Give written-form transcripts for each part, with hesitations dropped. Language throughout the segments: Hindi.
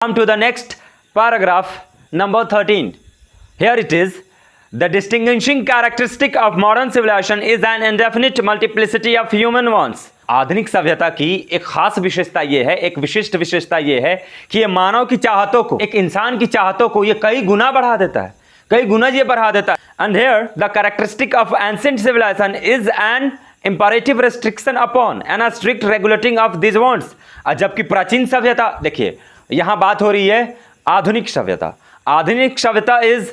Come to the next paragraph, number 13. Here it is. The distinguishing characteristic of modern civilization is an indefinite multiplicity of human wants. आधुनिक सभ्यता की एक खास विशेषता ये है, एक विशिष्ट विशेषता ये है कि ये मानव की चाहतों को, एक इंसान की चाहतों को ये कई गुना बढ़ा देता है, कई गुना ये बढ़ा देता है. And here the characteristic of ancient civilization is an imperative restriction upon and a strict regulating of these wants. जबकि प्राचीन सभ्यता, देखिए यहाँ बात हो रही है आधुनिक सभ्यता. आधुनिक सभ्यता is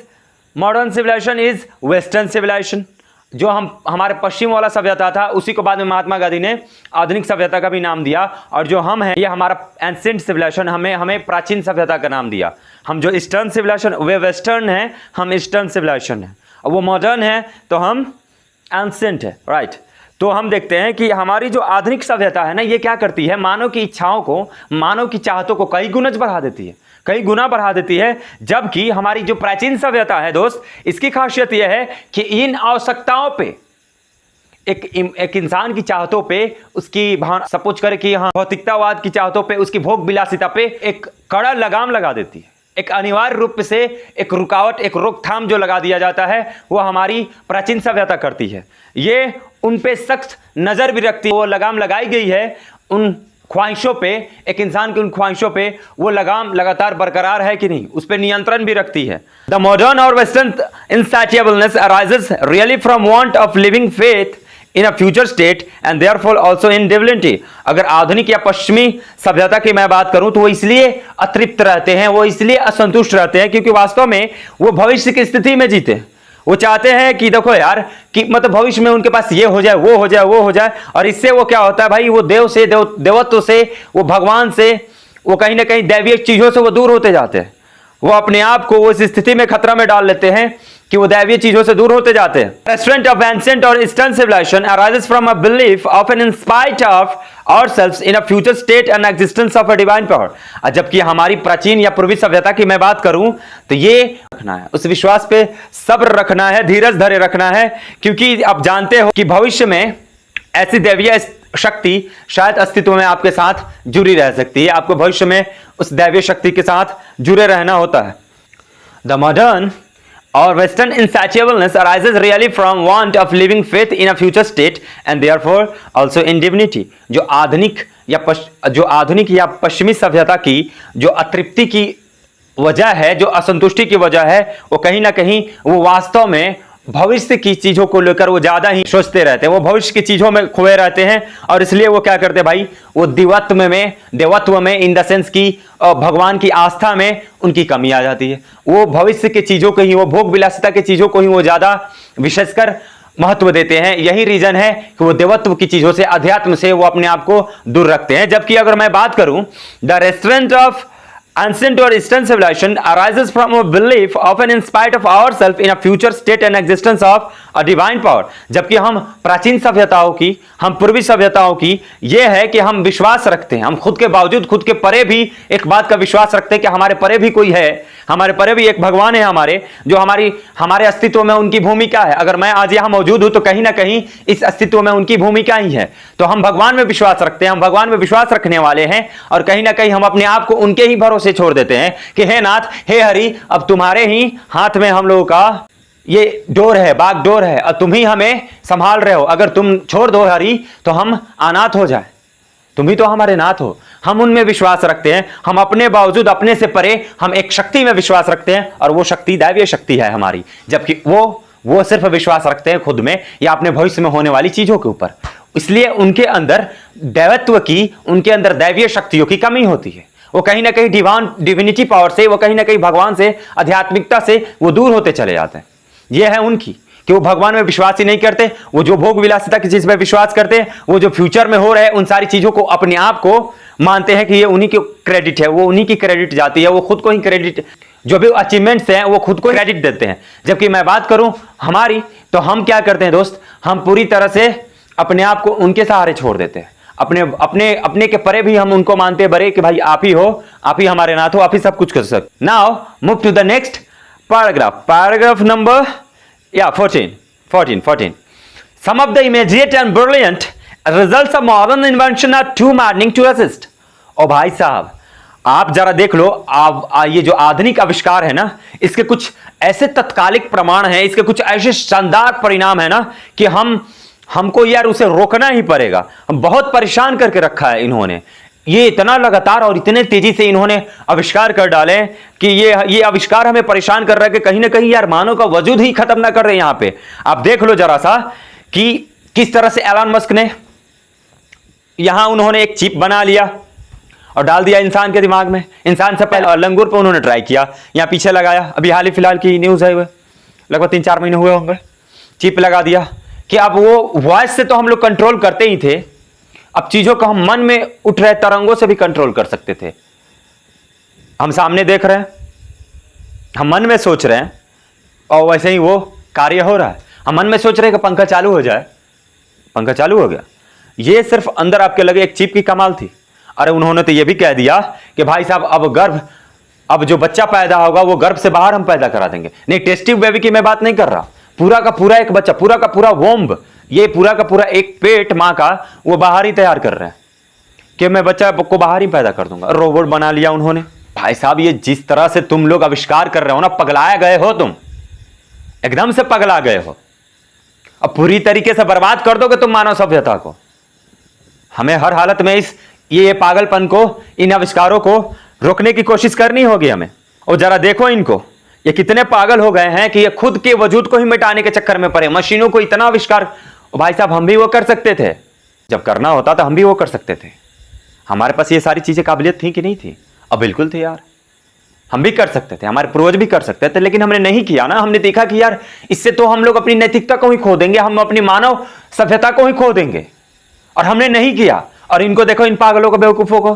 modern civilization is western civilization. जो हमारे पश्चिम वाला सभ्यता था उसी को बाद में महात्मा गांधी ने आधुनिक सभ्यता का भी नाम दिया. और जो हम हैं ये हमारा एंशिएंट सिविलाइजेशन, हमें प्राचीन सभ्यता का नाम दिया. हम जो ईस्टर्न सिविलाइजेशन, वे वेस्टर्न है, हम ईस्टर्न सिविलाइजेशन है. और वो मॉडर्न है तो हम एंशिएंट है. राइट. तो हम देखते हैं कि हमारी जो आधुनिक सभ्यता है ना, ये क्या करती है, मानव की इच्छाओं को, मानव की चाहतों को कई गुना बढ़ा देती है, कई गुना बढ़ा देती है. जबकि हमारी जो प्राचीन सभ्यता है दोस्त, इसकी खासियत यह है कि इन आवश्यकताओं पे, एक इंसान की चाहतों पे, उसकी भावना, सपोज करें कि हाँ भौतिकतावाद की चाहतों पे, उसकी भोग विलासिता पे एक कड़ा लगाम लगा देती है. एक अनिवार्य रूप से एक रुकावट, एक रोकथाम जो लगा दिया जाता है, वो हमारी प्राचीन सभ्यता करती है. ये उन पे सख्त नजर भी रखती है. वो लगाम लगाई गई है उन ख्वाहिशों पे, एक इंसान की उन ख्वाहिशों पे वो लगाम लगातार बरकरार है कि नहीं, उस पर नियंत्रण भी रखती है. द मॉडर्न और western insatiableness arises really from want of living faith in a future state and therefore also in divinity. अगर आधुनिक या पश्चिमी सभ्यता की मैं बात करूं तो वो इसलिए अतृप्त रहते हैं, वो इसलिए असंतुष्ट रहते हैं क्योंकि वास्तव में वो भविष्य की स्थिति में जीते हैं. वो चाहते हैं कि देखो यार, कि मतलब भविष्य में उनके पास ये हो जाए, वो हो जाए, वो हो जाए. और इससे वो क्या होता है भाई, वो देव से, देवत्व से, वो भगवान से, वो कहीं ना कहीं दैवीय चीजों से वो दूर होते जाते हैं. वो अपने आप को उस स्थिति में खतरा में डाल लेते हैं कि वो दैवीय चीजों से दूर होते जाते हैं. रेस्टोरेंट ऑफ एंशिएंट और eastern civilization arises from a belief often in spite of ourselves in a future state and existence of a divine power. जबकि हमारी प्राचीन या पूर्वी सभ्यता की मैं बात करूं तो ये रखना है, उस विश्वास पे सब्र रखना है, धीरज धरे रखना है, क्योंकि आप जानते हो कि भविष्य में ऐसी दैवीय शक्ति शायद अस्तित्व में आपके साथ जुड़ी रह सकती है. आपको भविष्य में उस दैवीय शक्ति के साथ जुड़े रहना होता है. द मॉडर्न और western insatiableness arises really from want of living faith in a future state and therefore also in divinity. जो आधुनिक या पश्चिमी सभ्यता की जो अतृप्ति की वजह है, जो असंतुष्टि की वजह है, वो कहीं ना कहीं वो वास्तव में भविष्य की चीजों को लेकर वो ज्यादा ही सोचते रहते हैं. वो भविष्य की चीजों में खोए रहते हैं और इसलिए वो क्या करते हैं भाई, वो देवत्व में इन द सेंस की भगवान की आस्था में उनकी कमी आ जाती है. वो भविष्य की चीजों को ही, वो भोग विलासिता की चीजों को ही वो ज्यादा विशेषकर महत्व देते हैं. यही रीजन है कि वो देवत्व की चीजों से, अध्यात्म से वो अपने आप को दूर रखते हैं. जबकि अगर मैं बात करूं, the restaurant of ancient or eastern civilization arises from a belief often in spite of ourselves in a future state and existence of a divine power. जबकि हम प्राचीन सभ्यताओं की, हम पूर्वी सभ्यताओं की ये है कि हम विश्वास रखते हैं, हम खुद के बावजूद, खुद के परे भी एक बात का विश्वास रखते हैं कि हमारे परे भी कोई है, हमारे परे भी एक भगवान है हमारे, जो हमारे अस्तित्व में उनकी भूमिका है. अगर मैं आज यहां मौजूद हूं तो कहीं ना कहीं इस अस्तित्व में उनकी भूमिका ही है. तो हम भगवान में विश्वास रखते हैं, हम भगवान में विश्वास रखने वाले हैं और कहीं ना कहीं हम अपने आप को उनके ही भरोसे छोड़ देते हैं कि हे नाथ, हे हरि, अब तुम्हारे ही हाथ में हम लोगों का ये डोर है, बागडोर है, और तुम ही हमें संभाल रहे हो. अगर तुम छोड़ दो हरि तो हम अनाथ हो जाए, तुम ही तो हमारे नाथ हो. हम उनमें विश्वास रखते हैं, हम अपने बावजूद, अपने से परे हम एक शक्ति में विश्वास रखते हैं और वो शक्ति दैवीय शक्ति है हमारी. जबकि वो सिर्फ विश्वास रखते हैं खुद में या अपने भविष्य में होने वाली चीजों के ऊपर. इसलिए उनके अंदर दैवत्व की, उनके अंदर दैवीय शक्तियों की कमी होती है. वो कहीं ना कहीं डिविनिटी पावर से, वो कहीं ना कहीं भगवान से, आध्यात्मिकता से वो दूर होते चले जाते हैं. ये है उनकी कि वो भगवान में विश्वास ही नहीं करते. वो जो भोग विलासिता की चीज में विश्वास करते हैं, वो जो फ्यूचर में हो रहे हैं उन सारी चीजों को अपने आप को मानते हैं कि ये उन्हीं की क्रेडिट है, वो उन्हीं की क्रेडिट जाती है. वो खुद को ही क्रेडिट, जो भी अचीवमेंट्स हैं वो खुद को क्रेडिट देते हैं. जबकि मैं बात करूं हमारी, तो हम क्या करते हैं दोस्त, हम पूरी तरह से अपने आप को उनके सहारे छोड़ देते हैं. अपने के परे भी हम उनको मानते हैं बड़े कि भाई आप ही हो, आप ही हमारे नाथ हो, आप ही सब कुछ कर सकते. Now move to the next paragraph number 14. Some of the immediate and brilliant results of modern invention are too maddening to resist. ओ भाई साहब, आप जरा देख लो, ये जो आधुनिक आविष्कार है ना, इसके कुछ ऐसे तत्कालिक प्रमाण हैं, इसके कुछ ऐसे शानदार परिणाम है ना कि हमको यार उसे रोकना ही पड़ेगा। हम बहुत परेशान करके रखा है इन्होंने, ये इतना लगातार और इतने तेजी से इन्होंने आविष्कार कर डाले कि ये आविष्कार हमें परेशान कर रहा है कि कहीं ना कहीं यार मानव का वजूद ही खत्म ना कर रहे। यहां पे आप देख लो जरा सा कि किस तरह से एलन मस्क ने यहां उन्होंने एक चिप बना लिया और डाल दिया इंसान के दिमाग में। इंसान से पहले लंगूर पे उन्होंने ट्राई किया, यहां पीछे लगाया, अभी हाल ही फिलहाल की न्यूज है, लगभग 3-4 महीने हुए होंगे, चिप लगा दिया कि अब वो वॉइस से तो हम लोग कंट्रोल करते ही थे, अब चीजों को हम मन में उठ रहे तरंगों से भी कंट्रोल कर सकते थे। हम सामने देख रहे हैं, हम मन में सोच रहे हैं और वैसे ही वो कार्य हो रहा है। हम मन में सोच रहे हैं कि पंखा चालू हो जाए, पंखा चालू हो गया। ये सिर्फ अंदर आपके लगे एक चिप की कमाल थी। अरे उन्होंने तो ये भी कह दिया कि भाई साहब अब जो बच्चा पैदा होगा वो गर्भ से बाहर हम पैदा करा देंगे। नहीं, टेस्ट ट्यूब बेबी की मैं बात नहीं कर रहा, पूरा का पूरा एक बच्चा, पूरा का पूरा वोम्ब, ये पूरा का पूरा एक पेट मां का वो बाहर ही तैयार कर रहे हैं कि मैं बच्चा को बाहर ही पैदा कर दूंगा। रोबोट बना लिया उन्होंने। भाई साहब ये जिस तरह से तुम लोग आविष्कार कर रहे हो ना, पगलाए गए हो तुम, एकदम से पगला गए हो। अब पूरी तरीके से बर्बाद कर दोगे तुम मानव सभ्यता को। हमें हर हालत में ये पागलपन को, इन आविष्कारों को रोकने की कोशिश करनी होगी हमें। और जरा देखो इनको, ये कितने पागल हो गए हैं कि ये खुद के वजूद को ही मिटाने के चक्कर में पड़े। मशीनों को इतना आविष्कार, भाई साहब हम भी वो कर सकते थे, जब करना होता तो हम भी वो कर सकते थे। हमारे पास ये सारी चीजें काबिलियत थी कि नहीं थी? अब बिल्कुल थी यार, हम भी कर सकते थे, हमारे पूर्वज भी कर सकते थे, लेकिन हमने नहीं किया ना। हमने देखा कि यार इससे तो हम लोग अपनी नैतिकता को ही खो देंगे, हम अपनी मानव सभ्यता को ही खो देंगे, और हमने नहीं किया। और इनको देखो, इन पागलों को, बेवकूफों को।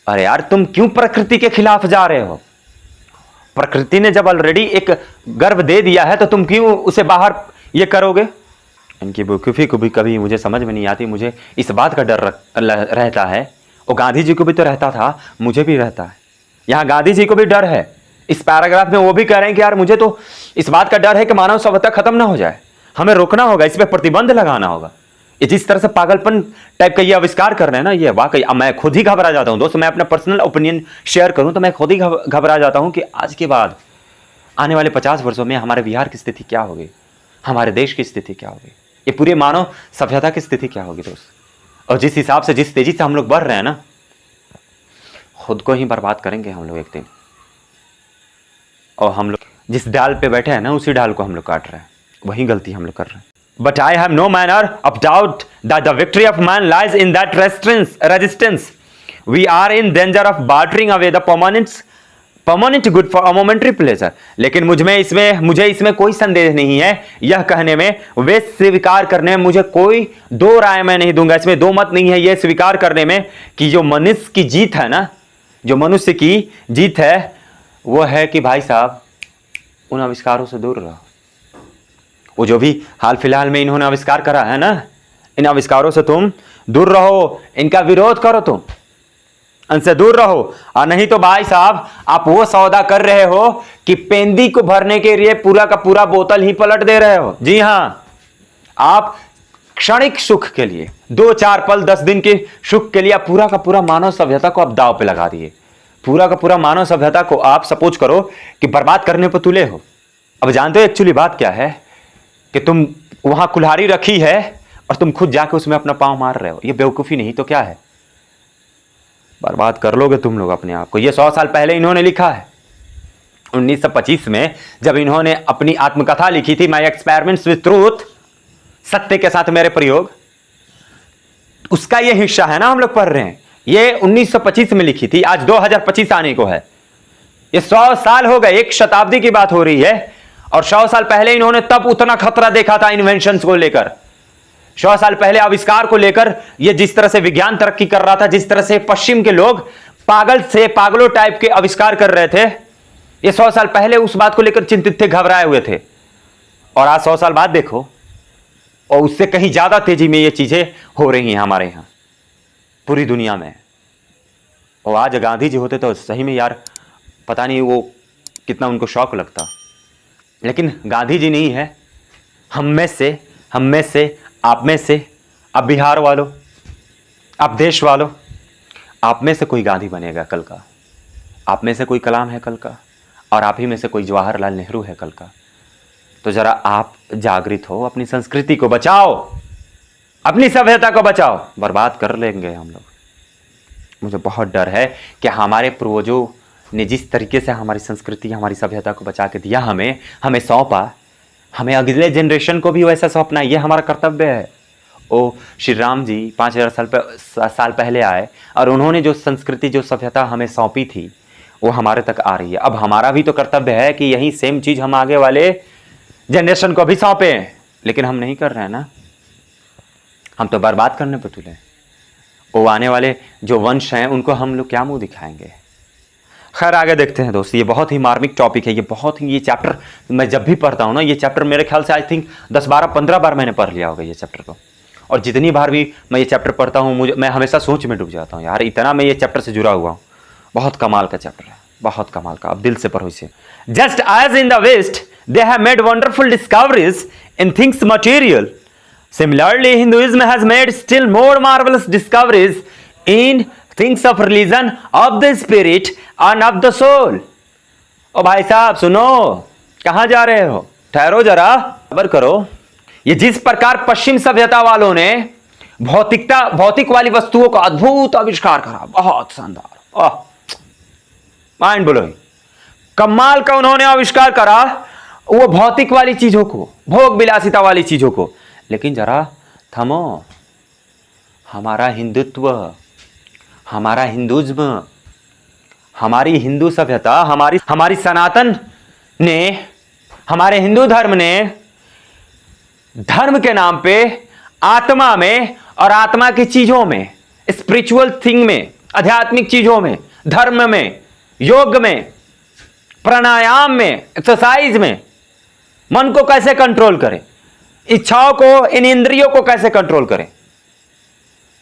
अरे यार तुम क्यों प्रकृति के खिलाफ जा रहे हो? प्रकृति ने जब ऑलरेडी एक गर्भ दे दिया है तो तुम क्यों उसे बाहर ये करोगे? इनकी बेवकूफी को भी कभी मुझे समझ में नहीं आती। मुझे इस बात का डर रहता है, और गांधी जी को भी तो रहता था, मुझे भी रहता है। यहां गांधी जी को भी डर है। इस पैराग्राफ में वो भी कह रहे हैं कि यार मुझे तो इस बात का डर है कि मानव सभ्यता खत्म ना हो जाए, हमें रोकना होगा, इस पर प्रतिबंध लगाना होगा। ये जिस तरह से पागलपन टाइप का ये आविष्कार कर रहे हैं ना, ये वाकई मैं खुद ही घबरा जाता हूं। दोस्तों मैं अपना पर्सनल ओपिनियन शेयर करूं तो मैं खुद ही घबरा जाता हूं कि आज के बाद आने वाले 50 वर्षों में हमारे बिहार की स्थिति क्या होगी, हमारे देश की स्थिति क्या होगी, ये पूरे मानव सभ्यता की स्थिति क्या होगी दोस्त। और जिस हिसाब से, जिस तेजी से हम लोग बढ़ रहे हैं ना, खुद को ही बर्बाद करेंगे हम लोग एक दिन। और हम लोग जिस डाल पे बैठे हैं ना, उसी डाल को हम लोग काट रहे हैं, वही गलती हम लोग कर रहे हैं। But I have no manner of doubt that the victory of man lies in that resistance. We are in danger of bartering away the permanent good for a momentary pleasure. लेकिन मुझे इसमें कोई संदेह नहीं है, यह कहने में, वे स्वीकार करने में मुझे कोई दो राय मैं नहीं दूंगा, इसमें दो मत नहीं है। यह स्वीकार करने में कि जो मनुष्य की जीत है ना, जो मनुष्य की जीत है, वो है कि भाई साहब उन आविष्कारों से दूर रहो। वो जो भी हाल फिलहाल में इन्होंने आविष्कार करा है ना, इन आविष्कारों से तुम दूर रहो, इनका विरोध करो, तुम इनसे दूर रहो। और नहीं तो भाई साहब आप वो सौदा कर रहे हो कि पेंदी को भरने के लिए पूरा का पूरा बोतल ही पलट दे रहे हो। जी हां, आप क्षणिक सुख के लिए, 2-4 पल 10 दिन के सुख के लिए आप पूरा का पूरा मानव सभ्यता को आप दांव पे लगा दिए। पूरा का पूरा मानव सभ्यता को आप सपोज करो कि बर्बाद करने पर तुले हो। अब जानते हो एक्चुअली बात क्या है कि तुम वहां कुल्हाड़ी रखी है और तुम खुद जाके उसमें अपना पांव मार रहे हो। ये बेवकूफी नहीं तो क्या है? बर्बाद कर लोगे तुम लोग अपने आप को। ये 100 साल पहले इन्होंने लिखा है। 1925 में जब इन्होंने अपनी आत्मकथा लिखी थी, माय एक्सपेरिमेंट्स विद ट्रूथ, सत्य के साथ मेरे प्रयोग, उसका ये हिस्सा है ना हम लोग पढ़ रहे हैं। ये 1925 में लिखी थी, आज 2025 आने को है। ये 100 साल हो गए, एक शताब्दी की बात हो रही है। और 100 साल पहले इन्होंने तब उतना खतरा देखा था इन्वेंशंस को लेकर। 100 साल पहले आविष्कार को लेकर, ये जिस तरह से विज्ञान तरक्की कर रहा था, जिस तरह से पश्चिम के लोग पागलों टाइप के आविष्कार कर रहे थे, ये 100 साल पहले उस बात को लेकर चिंतित थे, घबराए हुए थे। और आज 100 साल बाद देखो, और उससे कहीं ज्यादा तेजी में ये चीजें हो रही हैं हमारे यहां पूरी दुनिया में। और आज गांधी जी होते तो सही में यार पता नहीं वो कितना उनको शौक लगता। लेकिन गांधी जी नहीं है। हम में से, आप में से, आप बिहार वालों, आप देश वालों, आप में से कोई गांधी बनेगा कल का, आप में से कोई कलाम है कल का, और आप ही में से कोई जवाहरलाल नेहरू है कल का। तो जरा आप जागृत हो, अपनी संस्कृति को बचाओ, अपनी सभ्यता को बचाओ। बर्बाद कर लेंगे हम लोग। मुझे बहुत डर है कि हमारे पूर्वजों ने जिस तरीके से हमारी संस्कृति, हमारी सभ्यता को बचा के दिया, हमें सौंपा, हमें अगले जनरेशन को भी वैसा सौंपना, ये हमारा कर्तव्य है। ओ श्री राम जी 5000 साल पहले आए और उन्होंने जो संस्कृति, जो सभ्यता हमें सौंपी थी वो हमारे तक आ रही है। अब हमारा भी तो कर्तव्य है कि यही सेम चीज हम आगे वाले जनरेशन को भी सौंपे, लेकिन हम नहीं कर रहे हैं ना। हम तो बर्बाद करने पे तुले। वो आने वाले जो वंश हैं उनको हम लोग क्या मुंह दिखाएंगे। खैर आगे देखते हैं दोस्त, ये बहुत ही मार्मिक टॉपिक है। ये चैप्टर मैं जब भी पढ़ता हूँ ना, ये चैप्टर मेरे ख्याल से आई थिंक 10 12 15 बार मैंने पढ़ लिया होगा ये चैप्टर को। और जितनी बार भी मैं ये चैप्टर पढ़ता हूँ मैं हमेशा सोच में डूब जाता हूँ, यार इतना मैं ये चैप्टर से जुड़ा हुआ हूँ। बहुत कमाल का चैप्टर है, बहुत कमाल का। अब दिल से पढ़ो इसे। Just as in the West they have made wonderful discoveries in things material, similarly Hinduism has made still more marvelous discoveries in things of religion, of the spirit and of the soul। ओ भाई साहब सुनो, कहां जा रहे हो? ठहरो जरा, सब्र करो। ये जिस प्रकार पश्चिम सभ्यता वालों ने भौतिक वाली वस्तुओं का अद्भुत आविष्कार करा, बहुत शानदार, माइंड ब्लोइंग, कमाल का उन्होंने आविष्कार करा वो भौतिक वाली चीजों को, भोग विलासिता वाली चीजों को। लेकिन जरा थमो, हमारा हिंदुत्व, हमारा हिंदुज्म, हमारी हिंदू सभ्यता, हमारी सनातन ने, हमारे हिंदू धर्म ने धर्म के नाम पे आत्मा में और आत्मा की चीजों में, स्पिरिचुअल थिंग में, आध्यात्मिक चीजों में, धर्म में, योग में, प्राणायाम में, एक्सरसाइज में मन को कैसे कंट्रोल करें, इच्छाओं को, इन इंद्रियों को कैसे कंट्रोल करें,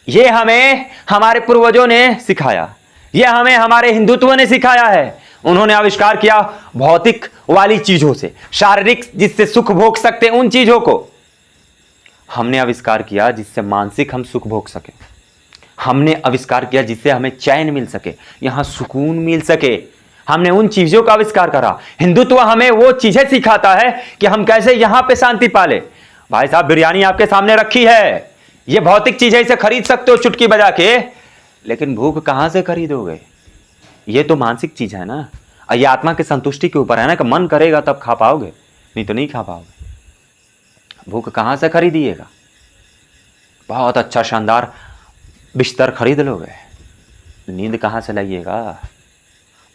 यह हमें हमारे पूर्वजों ने सिखाया, यह हमें हमारे हिंदुत्व ने सिखाया है। उन्होंने आविष्कार किया भौतिक वाली चीजों से, शारीरिक जिससे सुख भोग सकते उन चीजों को हमने आविष्कार किया जिससे मानसिक हम सुख भोग सके। हमने आविष्कार किया जिससे हमें चैन मिल सके, यहां सुकून मिल सके। हमने उन चीजों का आविष्कार करा। हिंदुत्व हमें वो चीजें सिखाता है कि हम कैसे यहां पे शांति पाले। भाई साहब बिरयानी आपके सामने रखी है, ये भौतिक चीज है, इसे खरीद सकते हो चुटकी बजा के, लेकिन भूख कहां से खरीदोगे? ये तो मानसिक चीज है ना, ये आत्मा की संतुष्टि के ऊपर है ना, कि मन करेगा तब खा पाओगे, नहीं तो नहीं खा पाओगे। भूख कहां से खरीदिएगा? बहुत अच्छा शानदार बिस्तर खरीद लोगे, नींद कहां से लाइएगा?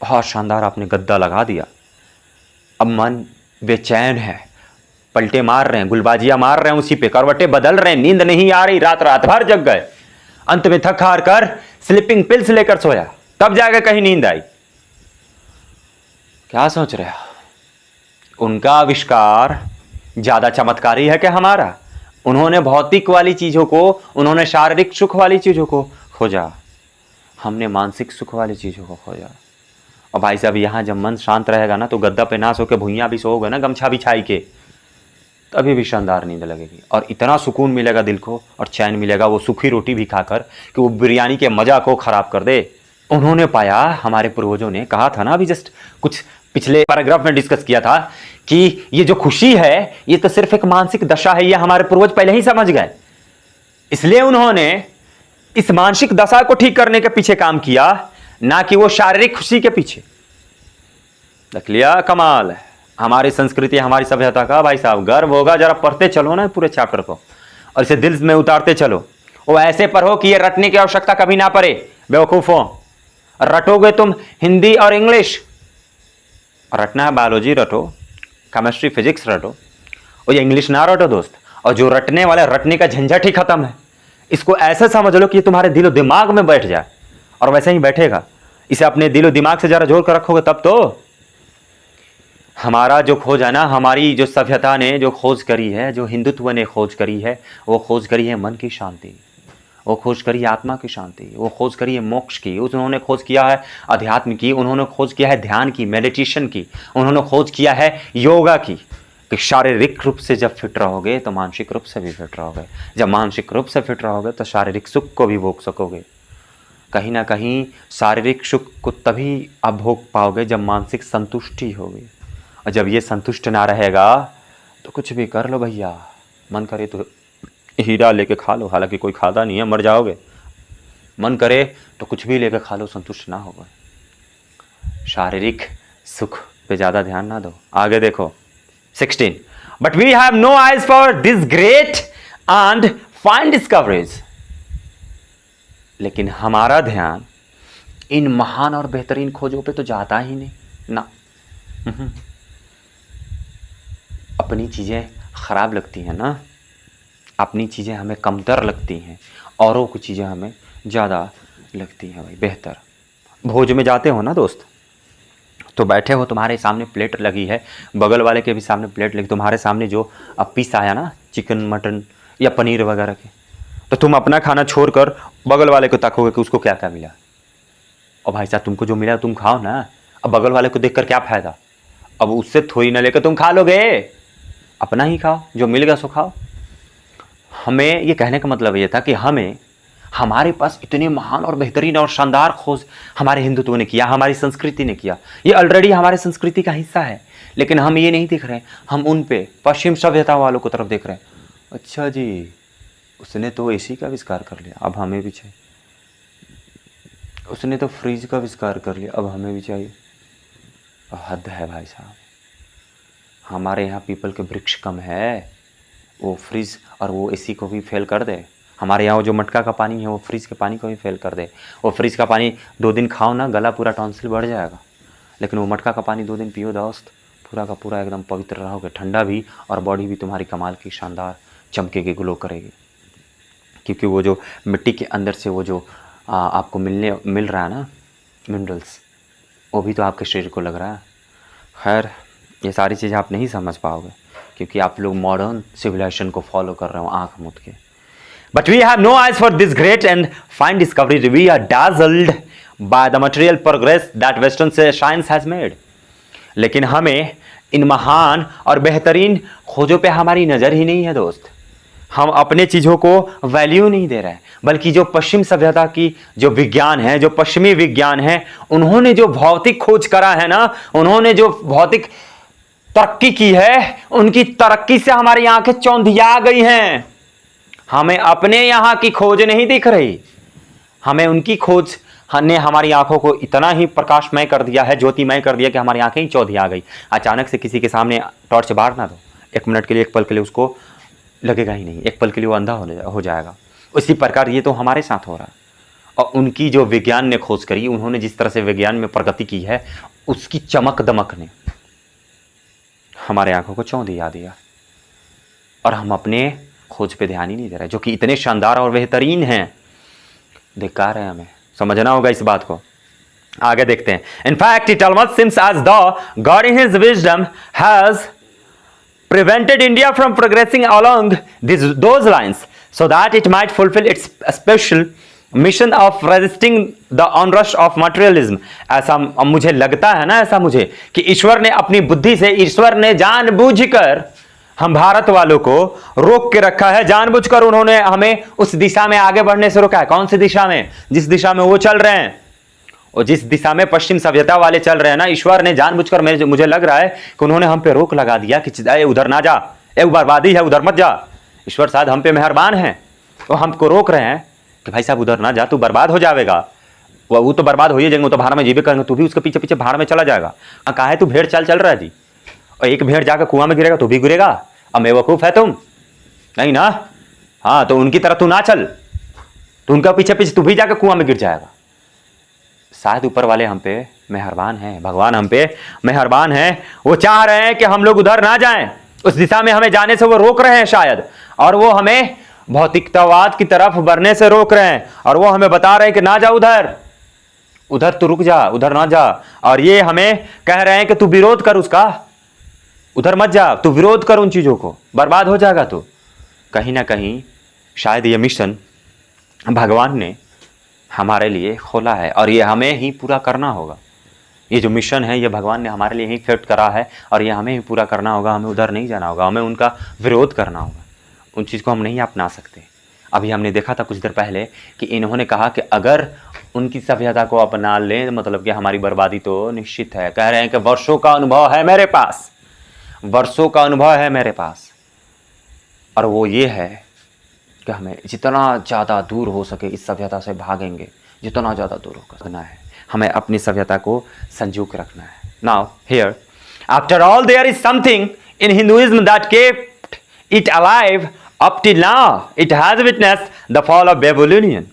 बहुत शानदार आपने गद्दा लगा दिया, अब मन बेचैन है, पलटे मार रहे हैं, गुलबाजियां मार रहे हैं, उसी पे करवटे बदल रहे हैं, नींद नहीं आ रही, रात भर जग गए, अंत में थक हार कर स्लीपिंग पिल्स लेकर सोया, तब जाकर कहीं नींद आई। क्या सोच रहे हो? उनका आविष्कार ज्यादा चमत्कारी है कि हमारा? उन्होंने भौतिक वाली चीजों को, उन्होंने शारीरिक सुख वाली चीजों को खोजा, हमने मानसिक सुख वाली चीजों को खोजा। और भाई साहब यहां जब मन शांत रहेगा ना, तो गद्दा पे ना सो के भुइयां भी सोओगे ना गमछा बिछाई के, तभी भी शानदार नींद लगेगी और इतना सुकून मिलेगा दिल को और चैन मिलेगा वो सूखी रोटी भी खाकर कि वो बिरयानी के मजा को खराब कर दे। उन्होंने पाया, हमारे पूर्वजों ने कहा था ना, अभी जस्ट कुछ पिछले पैराग्राफ में डिस्कस किया था कि ये जो खुशी है ये तो सिर्फ एक मानसिक दशा है, ये हमारे पूर्वज पहले ही समझ गए। इसलिए उन्होंने इस मानसिक दशा को ठीक करने के पीछे काम किया, ना कि वो शारीरिक खुशी के पीछे। देख लिया, कमाल है हमारी संस्कृति, हमारी सभ्यता का। भाई साहब गर्व होगा, जरा पढ़ते चलो ना पूरे चैप्टर को और इसे दिल में उतारते चलो। वो ऐसे पढ़ो कि ये रटने की आवश्यकता कभी ना पड़े। बेवकूफों, रटोगे तुम हिंदी और इंग्लिश, रटना है बायोलॉजी रटो, केमिस्ट्री फिजिक्स रटो, और ये इंग्लिश ना रटो दोस्त। और जो रटने वाले, रटने का झंझट ही खत्म है। इसको ऐसे समझ लो कि ये तुम्हारे दिलो दिमाग में बैठ जाए, और वैसे ही बैठेगा। इसे अपने दिलो दिमाग से जरा जोड़ कर रखोगे तब तो। हमारा जो खोज है ना, हमारी जो सभ्यता ने जो खोज करी है, जो हिंदुत्व ने खोज करी है, वो खोज करी है मन की शांति, वो खोज करी है आत्मा की शांति, वो खोज करी है मोक्ष की, उन्होंने खोज किया है अध्यात्म की, उन्होंने खोज किया है ध्यान की, मेडिटेशन की, उन्होंने खोज किया है योगा की। कि शारीरिक रूप से जब फिट रहोगे तो मानसिक रूप से भी फिट रहोगे, जब मानसिक रूप से फिट रहोगे तो शारीरिक सुख को भी भोग सकोगे। कहीं ना कहीं शारीरिक सुख को तभी आप भोग पाओगे जब मानसिक संतुष्टि होगी, और जब ये संतुष्ट ना रहेगा तो कुछ भी कर लो भैया, मन करे तो हीरा लेके खा लो, हालांकि कोई खाता नहीं है, मर जाओगे। मन करे तो कुछ भी लेके खा लो, संतुष्ट ना होगा। शारीरिक सुख पे ज़्यादा ध्यान ना दो। आगे देखो 16, but we have no eyes for this great and fine discoveries. लेकिन हमारा ध्यान इन महान और बेहतरीन खोजों पे तो जाता ही नहीं ना। अपनी चीज़ें खराब लगती हैं ना, अपनी चीज़ें हमें कमतर लगती हैं, औरों की चीज़ें हमें ज़्यादा लगती हैं भाई बेहतर। भोज में जाते हो ना दोस्त, तो बैठे हो, तुम्हारे सामने प्लेट लगी है, बगल वाले के भी सामने प्लेट लगी, तुम्हारे सामने जो अब पीस आया ना चिकन मटन या पनीर वगैरह के, तो तुम अपना खाना छोड़कर बगल वाले को ताकोगे कि उसको क्या क्या मिला। और भाई साहब तुमको जो मिला तुम खाओ ना, अब बगल वाले को देखकर क्या फ़ायदा, अब उससे थोड़ी ना लेकर तुम खा लोगे, अपना ही खाओ, जो मिल गया सो खाओ। हमें ये कहने का मतलब ये था कि हमारे पास इतने महान और बेहतरीन और शानदार खोज हमारे हिंदुत्व ने किया, हमारी संस्कृति ने किया, ये ऑलरेडी हमारे संस्कृति का हिस्सा है, लेकिन हम ये नहीं देख रहे, हम उन पे पश्चिम सभ्यता वालों को तरफ देख रहे हैं। अच्छा जी, उसने तो एसी का आविष्कार कर लिया, अब हमें भी चाहिए। उसने तो फ्रिज का आविष्कार कर लिया, अब हमें भी चाहिए। हद है भाई साहब, हमारे यहाँ पीपल के वृक्ष कम है, वो फ्रिज और वो एसी को भी फेल कर दे। हमारे यहाँ जो मटका का पानी है वो फ्रिज के पानी को भी फेल कर दे। वो फ्रिज का पानी 2 दिन खाओ ना, गला पूरा टॉन्सिल बढ़ जाएगा, लेकिन वो मटका का पानी 2 दिन पियो दोस्त, पूरा का पूरा एकदम पवित्र रहोगे, ठंडा भी, और बॉडी भी तुम्हारी कमाल की शानदार चमकेगी, ग्लो करेगी। क्योंकि वो जो मिट्टी के अंदर से वो जो आपको मिल रहा है ना मिनरल्स, वो भी तो आपके शरीर को लग रहा है। खैर ये सारी चीज़ें आप नहीं समझ पाओगे क्योंकि आप लोग मॉडर्न सिविलाइजेशन को फॉलो कर रहे हो आंख मूंद के। But we have no eyes for this great and fine discovery, we are dazzled by the material progress that western science has made. लेकिन हमें इन महान और बेहतरीन खोजों पे हमारी नज़र ही नहीं है दोस्त। हम अपने चीज़ों को वैल्यू नहीं दे रहे हैं, बल्कि जो पश्चिम सभ्यता की जो विज्ञान है, जो पश्चिमी विज्ञान है, उन्होंने जो भौतिक खोज करा है ना, उन्होंने जो भौतिक तरक्की की है, उनकी तरक्की से हमारी आंखें चौंधिया गई हैं। हमें अपने यहाँ की खोज नहीं दिख रही, हमें उनकी खोज ने हमारी आंखों को इतना ही प्रकाशमय कर दिया है, ज्योतिमय कर दिया कि हमारी आंखें ही चौंधिया गई। अचानक से किसी के सामने टॉर्च बार ना दो, 1 मिनट के लिए, 1 पल के लिए उसको लगेगा ही नहीं, 1 पल के लिए वो अंधा हो जाएगा। उसी प्रकार ये तो हमारे साथ हो रहा है। और उनकी जो विज्ञान ने खोज करी, उन्होंने जिस तरह से विज्ञान में प्रगति की है, उसकी चमक दमक ने हमारे आंखों को चौंधिया दिया, और हम अपने खोज पे ध्यान ही नहीं दे रहे, जो कि इतने शानदार और बेहतरीन हैं। धिक्कार है, हमें समझना होगा इस बात को। आगे देखते हैं। In fact it almost seems as the God in his wisdom has prevented India from progressing along those lines so that it might fulfill its special mission of resisting the onrush of materialism। ऐसा मुझे लगता है ना, ऐसा मुझे कि ईश्वर ने अपनी बुद्धि से, ईश्वर ने जानबूझकर हम भारत वालों को रोक के रखा है, जानबूझकर उन्होंने हमें उस दिशा में आगे बढ़ने से रोका है। कौन सी दिशा में? जिस दिशा में वो चल रहे हैं, और जिस दिशा में पश्चिम सभ्यता वाले चल रहे हैं ना, ईश्वर ने जानबूझकर, मुझे लग रहा है कि उन्होंने हम पे रोक लगा दिया कि उधर ना जा, एक बर्बादी है, उधर मत जा। ईश्वर शायद हम पे मेहरबान हैं, वो हमको रोक रहे हैं कि भाई साहब उधर ना जा, तू बर्बाद हो जाएगा। वो तो बर्बाद हो ही जाएंगे, वो तो भाड़ में जीवे करेंगे, तू भी उसके पीछे पीछे भाड़ में चला जाएगा। कहा है तू भेड़ चाल चल रहा है जी, और एक भेड़ जाकर कुआं में गिरेगा, तू भी गिरेगा। अब बेवकूफ है तुम, नहीं ना? हाँ, तो उनकी तरह तू ना चल, तो उनका पीछे पीछे तू भी जाकर कुआं में गिर जाएगा। शायद ऊपर वाले हम पे मेहरबान हैं, भगवान हम पे मेहरबान हैं, वो चाह रहे हैं कि हम लोग उधर ना जाएं, उस दिशा में हमें जाने से वो रोक रहे हैं शायद, और वो हमें भौतिकतावाद की तरफ बढ़ने से रोक रहे हैं, और वो हमें बता रहे हैं कि ना जा उधर, उधर तू रुक जा, उधर ना जा। और ये हमें कह रहे हैं कि तू विरोध कर उसका, उधर मत जा, तू विरोध कर उन चीजों को, बर्बाद हो जाएगा तू। कहीं ना कहीं शायद ये मिशन भगवान ने हमारे लिए खोला है, और ये हमें ही पूरा करना होगा। ये जो मिशन है ये भगवान ने हमारे लिए ही सेट करा है, और ये हमें ही पूरा करना होगा। हमें उधर नहीं जाना होगा, हमें उनका विरोध करना होगा, उन चीज़ को हम नहीं अपना सकते। अभी हमने देखा था कुछ देर पहले कि इन्होंने कहा कि अगर उनकी सभ्यता को अपना लें मतलब कि हमारी बर्बादी तो निश्चित है। कह रहे हैं कि वर्षों का अनुभव है मेरे पास, वर्षों का अनुभव है मेरे पास, और वो ये है कि हमें जितना ज़्यादा दूर हो सके इस सभ्यता से भागेंगे, जितना ज़्यादा दूर हो सकना है, हमें अपनी सभ्यता को संजो के रखना है। Now here after all there is something in Hinduism that kept it alive up till now, it has witnessed the fall of Babylonian.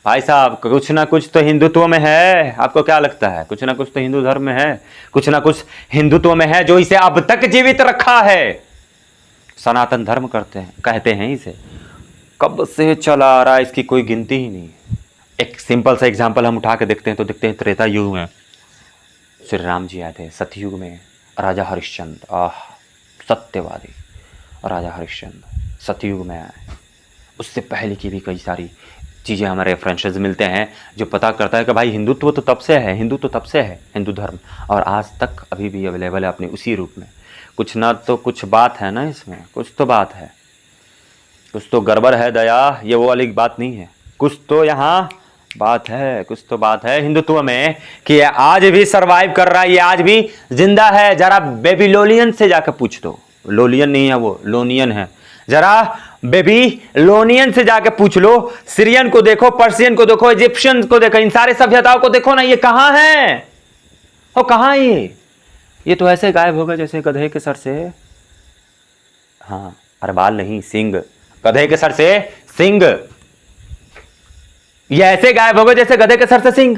भाई साहब कुछ ना कुछ तो हिंदुत्व में है, आपको क्या लगता है? कुछ ना कुछ तो हिंदू धर्म में है, कुछ ना कुछ हिंदुत्व में है जो इसे अब तक जीवित रखा है। सनातन धर्म कहते हैं इसे, कब से चला आ रहा है, इसकी कोई गिनती ही नहीं। एक सिंपल सा एग्जांपल हम उठा के देखते हैं तो देखते हैं त्रेता युग में श्री राम जी आए थे, सतयुग में राजा हरिश्चंद्र, सत्यवादी राजा हरिश्चंद्र सतयुग में आए। उससे पहले की भी कई सारी चीज़ें हमारे रेफरेंसेस मिलते हैं जो पता करता है कि भाई हिंदुत्व तो तब से है, हिंदू तो तब से है, हिंदू धर्म, और आज तक अभी भी अवेलेबल है अपने उसी रूप में। कुछ ना तो कुछ बात है ना इसमें, कुछ तो बात है, कुछ तो गड़बड़ है दया, ये वो वाली बात नहीं है, कुछ तो यहाँ बात है, कुछ तो बात है हिंदुत्व में कि ये आज भी सरवाइव कर रहा है, ये आज भी जिंदा है। जरा बेबीलोनियन से जाकर पूछ दो, लोलियन नहीं है वो, लोनियन है, जरा बेबीलोनियन से जाके पूछ लो, सीरियन को देखो, पर्शियन को देखो, इजिप्शियन को देखो, इन सारे सभ्यताओं को देखो ना, ये कहां है? वो कहां ये तो ऐसे गायब हो गए जैसे गधे के सर से, हाँ अरे बाल नहीं, सिंग, गधे के सर से सिंग, ये ऐसे गायब हो गए जैसे गधे के सर से सिंग।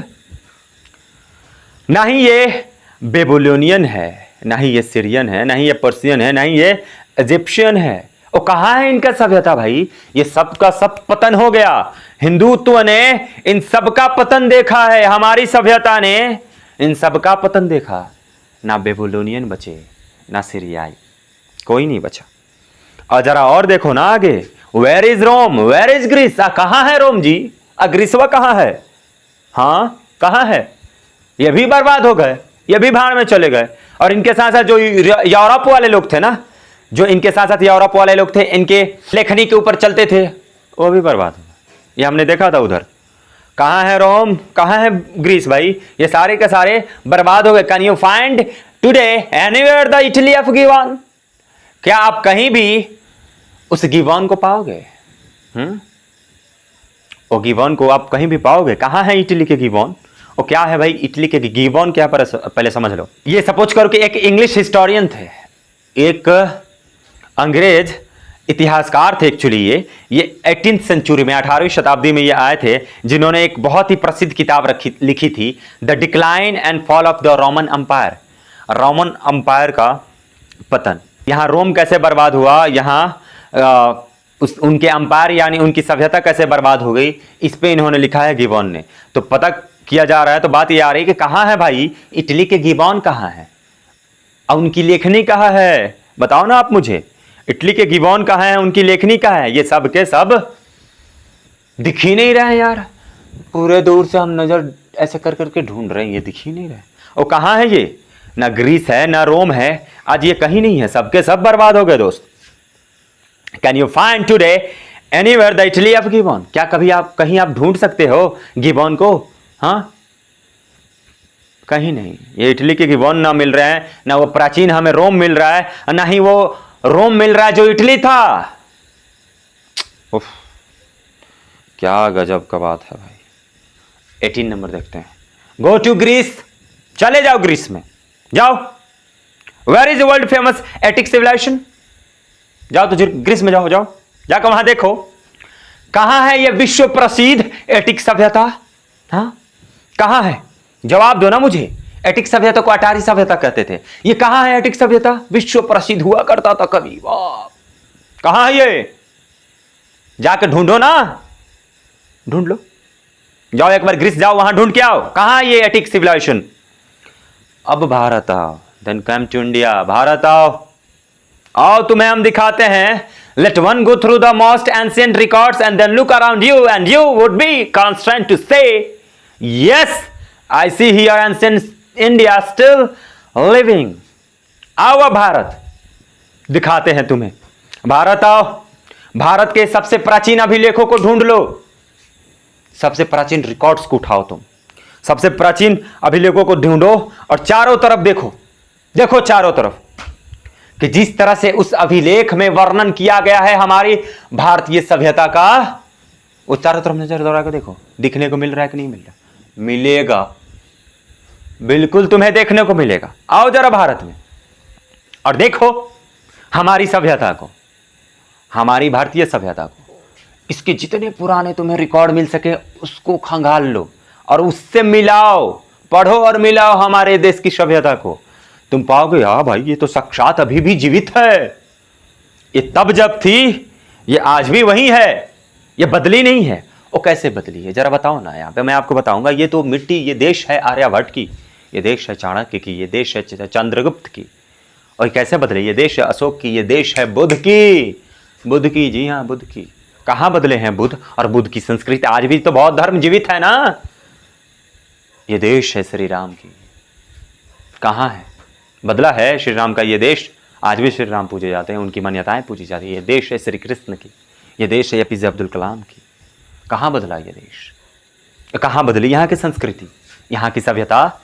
ना ही ये बेबीलोनियन है, ना ही ये सीरियन है, ना ही ये पर्शियन है, ना ही ये इजिप्शियन है। और कहां है इनका सभ्यता भाई? ये सब का सब पतन हो गया। हिंदुत्व ने इन सब का पतन देखा है, हमारी सभ्यता ने इन सब का पतन देखा। ना बेबीलोनियन बचे, ना सीरियाई, कोई नहीं बचा। और जरा और देखो ना आगे, where is Rome, where is Greece, कहां है रोम जी? ग्रीसवा कहां है? हाँ कहां है? ये भी बर्बाद हो गए, ये भी भाड़ में चले गए। और इनके साथ साथ जो यूरोप वाले लोग थे ना, जो इनके साथ साथ यूरोप वाले लोग थे, इनके लेखनी के ऊपर चलते थे, वो भी बर्बाद हो गए। ये हमने देखा था उधर। कहां है रोम, कहां है ग्रीस भाई? ये सारे के सारे बर्बाद हो गए। Can you find today anywhere the Italy of given? क्या आप कहीं भी उस गिवन को पाओगे? और गिवन को आप कहीं भी पाओगे? कहां है इटली के गिवन? और क्या है भाई इटली के गिवन? क्या पहले समझ लो। ये सपोज करो कि एक इंग्लिश हिस्टोरियन थे, एक अंग्रेज इतिहासकार थे एक्चुअली। ये 18th सेंचुरी में, 18वीं शताब्दी में ये आए थे, जिन्होंने एक बहुत ही प्रसिद्ध किताब लिखी थी, the decline and fall of the Roman umpire, Roman umpire का पतन। यहाँ रोम कैसे बर्बाद हुआ, यहाँ उनके अंपायर यानी उनकी सभ्यता कैसे बर्बाद हो गई, इस पे इन्होंने लिखा है गिबॉन ने। तो पता किया जा रहा है, तो बात ये आ रही है कि कहाँ है भाई इटली के गिबॉन, कहाँ है और उनकी लेखनी कहाँ है? बताओ ना आप मुझे, इटली के गिबॉन कहाँ है, उनकी लेखनी कहाँ है? ये सब के सब दिख ही नहीं रहे यार। पूरे दूर से हम नजर ऐसे कर करके ढूंढ रहे हैं, ये दिख ही नहीं रहे। और कहाँ है ये? ना ग्रीस है, ना रोम है, आज ये कहीं नहीं है, सबके सब बर्बाद हो गए दोस्त। Can you find today anywhere the Italy of gibbon? क्या कभी आप कहीं आप ढूंढ सकते हो गिबॉन को? हाँ कहीं नहीं। ये इटली के गिबॉन ना मिल रहे हैं, ना वो प्राचीन हमें रोम मिल रहा है, ना ही वो रोम मिल रहा है जो इटली था। उफ, क्या गजब का बात है भाई। 18 नंबर देखते हैं। गो टू ग्रीस, चले जाओ ग्रीस में, जाओ। Where is world famous Attic civilization? जाओ तो ग्रीस में जाओ, जाकर वहां देखो कहां है ये विश्व प्रसिद्ध एटिक सभ्यता। हाँ कहां है? जवाब दो ना मुझे। एटिक सभ्यता को अटारी सभ्यता कहते थे, ये कहां है एटिक सभ्यता? विश्व प्रसिद्ध हुआ करता था कभी, वाह कहां है ये? जाकर ढूंढो ना, ढूंढ लो, जाओ एक बार ग्रीस जाओ, वहां ढूंढ के आओ कहां है ये एटिक सिविलाइजेशन। अब भारत आओ, then come to India. Bharat आओ तुम्हें हम दिखाते हैं। Let one go through the most ancient records and then look around you and you would be constant to say yes I see here ancient India still living. आओ भारत दिखाते हैं तुम्हें, भारत आओ। भारत के सबसे प्राचीन अभिलेखों को ढूंढ लो, सबसे प्राचीन रिकॉर्ड्स को उठाओ, तुम सबसे प्राचीन अभिलेखों को ढूंढो और चारों तरफ देखो, देखो चारों तरफ कि जिस तरह से उस अभिलेख में वर्णन किया गया है हमारी भारतीय सभ्यता का, वो चारों तरफ नजर दौड़ा के देखो, दिखने को मिल रहा है कि नहीं मिल रहा? मिलेगा, बिल्कुल तुम्हें देखने को मिलेगा। आओ जरा भारत में और देखो हमारी सभ्यता को, हमारी भारतीय सभ्यता को, इसके जितने पुराने तुम्हें रिकॉर्ड मिल सके उसको खंगाल लो और उससे मिलाओ, पढ़ो और मिलाओ हमारे देश की सभ्यता को। तुम पाओगे हाँ भाई ये तो साक्षात अभी भी जीवित है, ये तब जब थी, ये आज भी वही है, ये बदली नहीं है। वो कैसे बदली है जरा बताओ ना। यहाँ पे मैं आपको बताऊंगा। ये तो मिट्टी, ये देश है आर्यभट्ट की, ये देश है चाणक्य की, ये देश है चंद्रगुप्त की। और कैसे बदले? ये देश है अशोक की, ये देश है बुद्ध की, बुद्ध की, जी हाँ बुद्ध की। कहाँ बदले हैं बुद्ध? और बुद्ध की संस्कृति आज भी तो बौद्ध धर्म जीवित है ना। ये देश है श्री राम की, कहाँ है? बदला है श्री राम का ये देश, आज भी श्री राम पूजे जाते हैं, उनकी मान्यताएं पूजी जाती है। ये देश है श्री कृष्ण की, ये देश है एपीजे अब्दुल कलाम की। कहाँ बदला ये देश? कहाँ बदली यहाँ की संस्कृति, यहाँ की सभ्यता?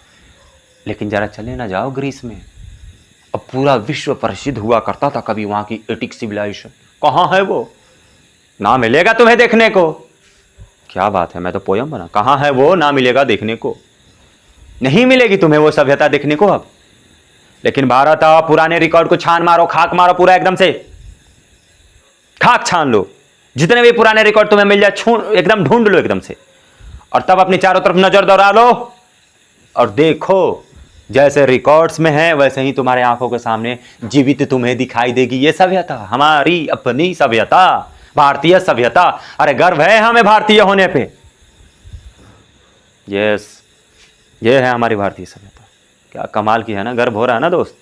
लेकिन जरा चले ना जाओ ग्रीस में, अब पूरा विश्व प्रसिद्ध हुआ करता था कभी वहाँ की एटिक सिविलाइजेशन, कहाँ है वो? ना मिलेगा तुम्हें देखने को। क्या बात है, मैं तो पोयम बना। कहाँ है वो? ना मिलेगा देखने को, नहीं मिलेगी तुम्हें वो सभ्यता देखने को अब। लेकिन भारत आओ, पुराने रिकॉर्ड को छान मारो, खाक मारो पूरा, एकदम से खाक छान लो, जितने भी पुराने रिकॉर्ड तुम्हें मिल जाए एकदम ढूंढ लो एकदम से, और तब अपनी चारों तरफ नजर दौड़ा लो और देखो जैसे रिकॉर्ड्स में है वैसे ही तुम्हारे आंखों के सामने जीवित तुम्हें दिखाई देगी ये सभ्यता, हमारी अपनी सभ्यता, भारतीय सभ्यता। अरे गर्व है हमें भारतीय होने पे। यस, ये है हमारी भारतीय सभ्यता। क्या कमाल की है ना, गर्व हो रहा है ना दोस्त?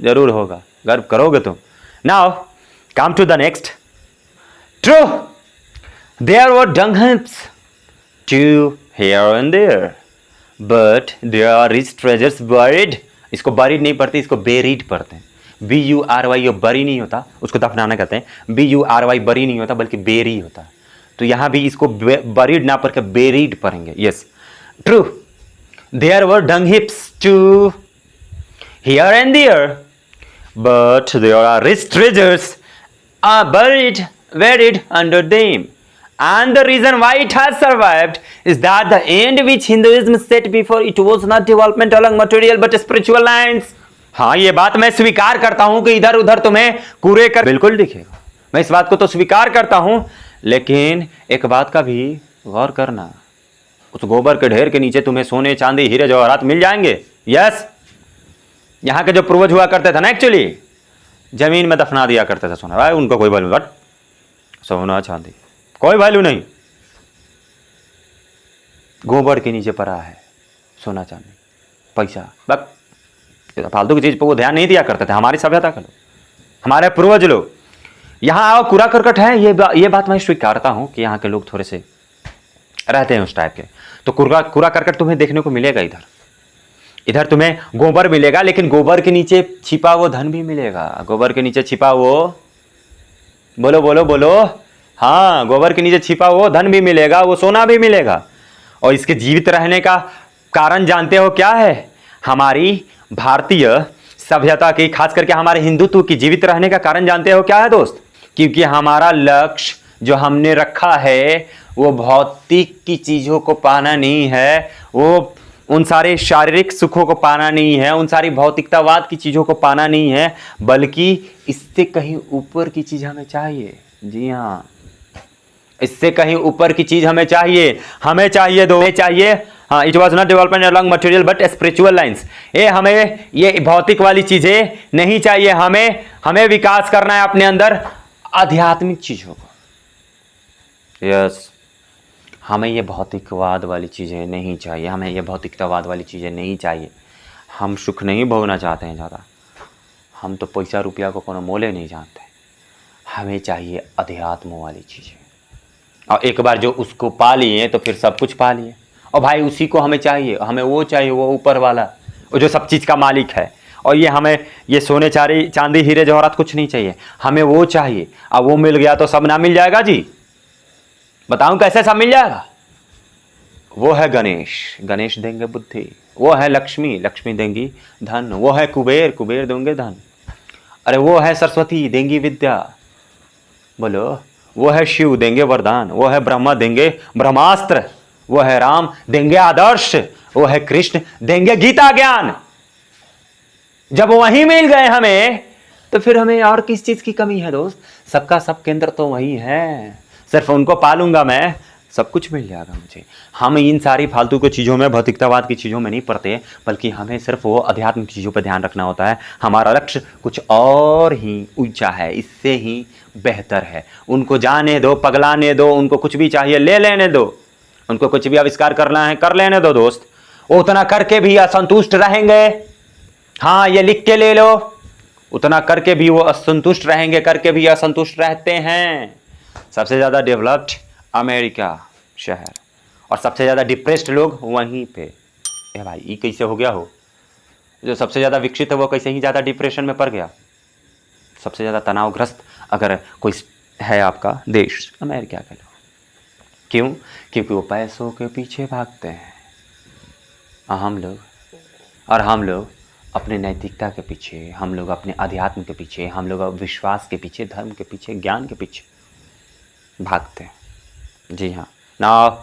जरूर होगा, गर्व करोगे तुम। Now come to the next. True, there were dung heaps too here and there, but there are rich treasures buried. इसको buried नहीं पढ़ते, इसको buried पढ़ते हैं। BURY, ये बरी नहीं होता, उसको दफनाना कहते हैं। BURY बरी नहीं होता बल्कि बेरी होता है। तो यहाँ भी इसको buried ना पढ़ के buried पढ़ेंगे। Yes, true, there were dung heaps too here and there, but there are rich treasures are buried under them. And the reason why it has survived is that the end which Hinduism set before it was not development along material but spiritual lines. हाँ, ये बात मैं स्वीकार करता हूं कि इधर उधर तुम्हें कूड़े कर बिल्कुल दिखेगा, मैं इस बात को तो स्वीकार करता हूं। लेकिन एक बात का भी गौर करना, उस गोबर के ढेर के नीचे तुम्हें सोने चांदी हीरे जवाहरात मिल जाएंगे। यस, यहाँ के जो पूर्वज हुआ करते थे ना, एक्चुअली जमीन में दफना दिया करते थे सोना। भाई उनको कोई वैल्यू, बट सोना चांदी कोई वैल्यू नहीं, गोबर के नीचे पड़ा है सोना चांदी पैसा, बस फालतू की चीज पर वो ध्यान नहीं दिया करते थे। हमारी सभ्यता का लोग, हमारे पूर्वज लोग। यहाँ आओ, कूड़ा करकट है, ये बात मैं स्वीकारता हूँ कि यहाँ के लोग थोड़े से रहते हैं उस टाइप के। तो कूड़ा करकट तुम्हें देखने को मिलेगा इधर तुम्हें गोबर मिलेगा, लेकिन गोबर के नीचे छिपा वो धन भी मिलेगा। गोबर के नीचे छिपा वो, बोलो बोलो बोलो, हाँ, गोबर के नीचे छिपा वो धन भी मिलेगा, वो सोना भी मिलेगा। और इसके जीवित रहने का कारण जानते हो क्या है? हमारी भारतीय सभ्यता की, खास करके हमारे हिंदुत्व की जीवित रहने का कारण जानते हो क्या है दोस्त? क्योंकि हमारा लक्ष्य जो हमने रखा है वो भौतिक की चीजों को पाना नहीं है, वो उन सारे शारीरिक सुखों को पाना नहीं है, उन सारी भौतिकतावाद की चीजों को पाना नहीं है, बल्कि इससे कहीं ऊपर की चीज हमें चाहिए। जी हाँ, इससे कहीं ऊपर की चीज हमें चाहिए। हमें चाहिए हाँ, it was not development along material but spiritual lines. हमें ये भौतिक वाली चीजें नहीं चाहिए, हमें विकास करना है अपने अंदर आध्यात्मिक चीजों को। यस, हमें ये भौतिकवाद वाली चीज़ें नहीं चाहिए, हमें ये भौतिकतावाद वाली चीज़ें नहीं चाहिए। हम सुख नहीं भोगना चाहते हैं ज़्यादा, हम तो पैसा रुपया को कोनो मोले नहीं जानते। हमें चाहिए अध्यात्म वाली चीज़ें, और एक बार जो उसको पा लिए तो फिर सब कुछ पा लिए। और भाई उसी को हमें चाहिए, हमें वो चाहिए, वो ऊपर वाला, वो जो सब चीज़ का मालिक है, और ये हमें ये सोने चांदी हीरे जवाहरात कुछ नहीं चाहिए, हमें वो चाहिए। अब वो मिल गया तो सब ना मिल जाएगा जी? बताऊं कैसे सब मिल जाएगा? वो है गणेश, गणेश देंगे बुद्धि। वो है लक्ष्मी, लक्ष्मी देंगी धन। वो है कुबेर, कुबेर देंगे धन। अरे वो है सरस्वती, देंगी विद्या। बोलो। वो है शिव, देंगे वरदान। वो है ब्रह्मा, देंगे ब्रह्मास्त्र। वो है राम, देंगे आदर्श। वो है कृष्ण, देंगे गीता ज्ञान। जब वही मिल गए हमें तो फिर हमें और किस चीज की कमी है दोस्त? सबका सब केंद्र तो वही है, सिर्फ उनको पालूंगा मैं, सब कुछ मिल जाएगा मुझे। हम इन सारी फालतू की चीज़ों में, भौतिकतावाद की चीज़ों में नहीं पड़ते, बल्कि हमें सिर्फ वो आध्यात्मिक चीज़ों पर ध्यान रखना होता है। हमारा लक्ष्य कुछ और ही ऊंचा है, इससे ही बेहतर है। उनको जाने दो, पगलाने दो, उनको कुछ भी चाहिए ले लेने दो, उनको कुछ भी आविष्कार करना है कर लेने दो दोस्त। वो उतना करके भी असंतुष्ट रहेंगे। हाँ, ये लिख के ले लो, उतना करके भी वो असंतुष्ट रहेंगे, करके भी असंतुष्ट रहते हैं। सबसे ज़्यादा डेवलप्ड अमेरिका शहर, और सबसे ज़्यादा डिप्रेस्ड लोग वहीं पे। ए भाई, ये कैसे हो गया हो? जो सबसे ज़्यादा विकसित है वो कैसे ही ज़्यादा डिप्रेशन में पड़ गया? सबसे ज़्यादा तनावग्रस्त अगर कोई है आपका देश, अमेरिका के लोग। क्यों? क्योंकि वो पैसों के पीछे भागते हैं। हम लोग अपने नैतिकता के पीछे, हम लोग अपने अध्यात्म के पीछे, हम लोग विश्वास के पीछे, धर्म के पीछे, ज्ञान के पीछे भागते हैं। जी हाँ। नाउ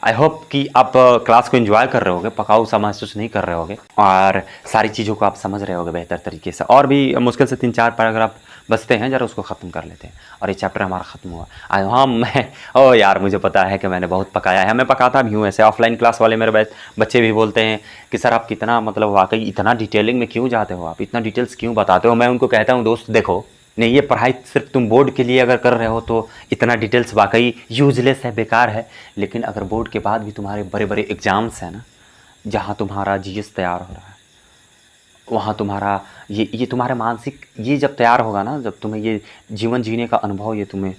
आई होप कि आप क्लास को एंजॉय कर रहे होगे, पकाऊ सा महसूस नहीं कर रहे होगे, और सारी चीज़ों को आप समझ रहे होगे बेहतर तरीके से। और भी मुश्किल से 3-4 पैराग्राफ बचते हैं, जरा उसको ख़त्म कर लेते हैं और ये चैप्टर हमारा ख़त्म हुआ। हाँ, ओ यार, मुझे पता है कि मैंने बहुत पकाया है, मैं पकाता भी हूँ ऐसे। ऑफलाइन क्लास वाले मेरे बच्चे भी बोलते हैं कि सर आप कितना, मतलब वाकई इतना डिटेलिंग में क्यों जाते हो, आप इतना डिटेल्स क्यों बताते हो? मैं उनको कहता हूँ दोस्त देखो, नहीं, ये पढ़ाई सिर्फ तुम बोर्ड के लिए अगर कर रहे हो तो इतना डिटेल्स वाकई यूजलेस है, बेकार है। लेकिन अगर बोर्ड के बाद भी तुम्हारे बड़े बड़े एग्ज़ाम्स हैं ना, जहाँ तुम्हारा जीएस तैयार हो रहा है, वहाँ तुम्हारा ये तुम्हारा मानसिक, ये जब तैयार होगा ना, जब तुम्हें ये जीवन जीने का अनुभव ये तुम्हें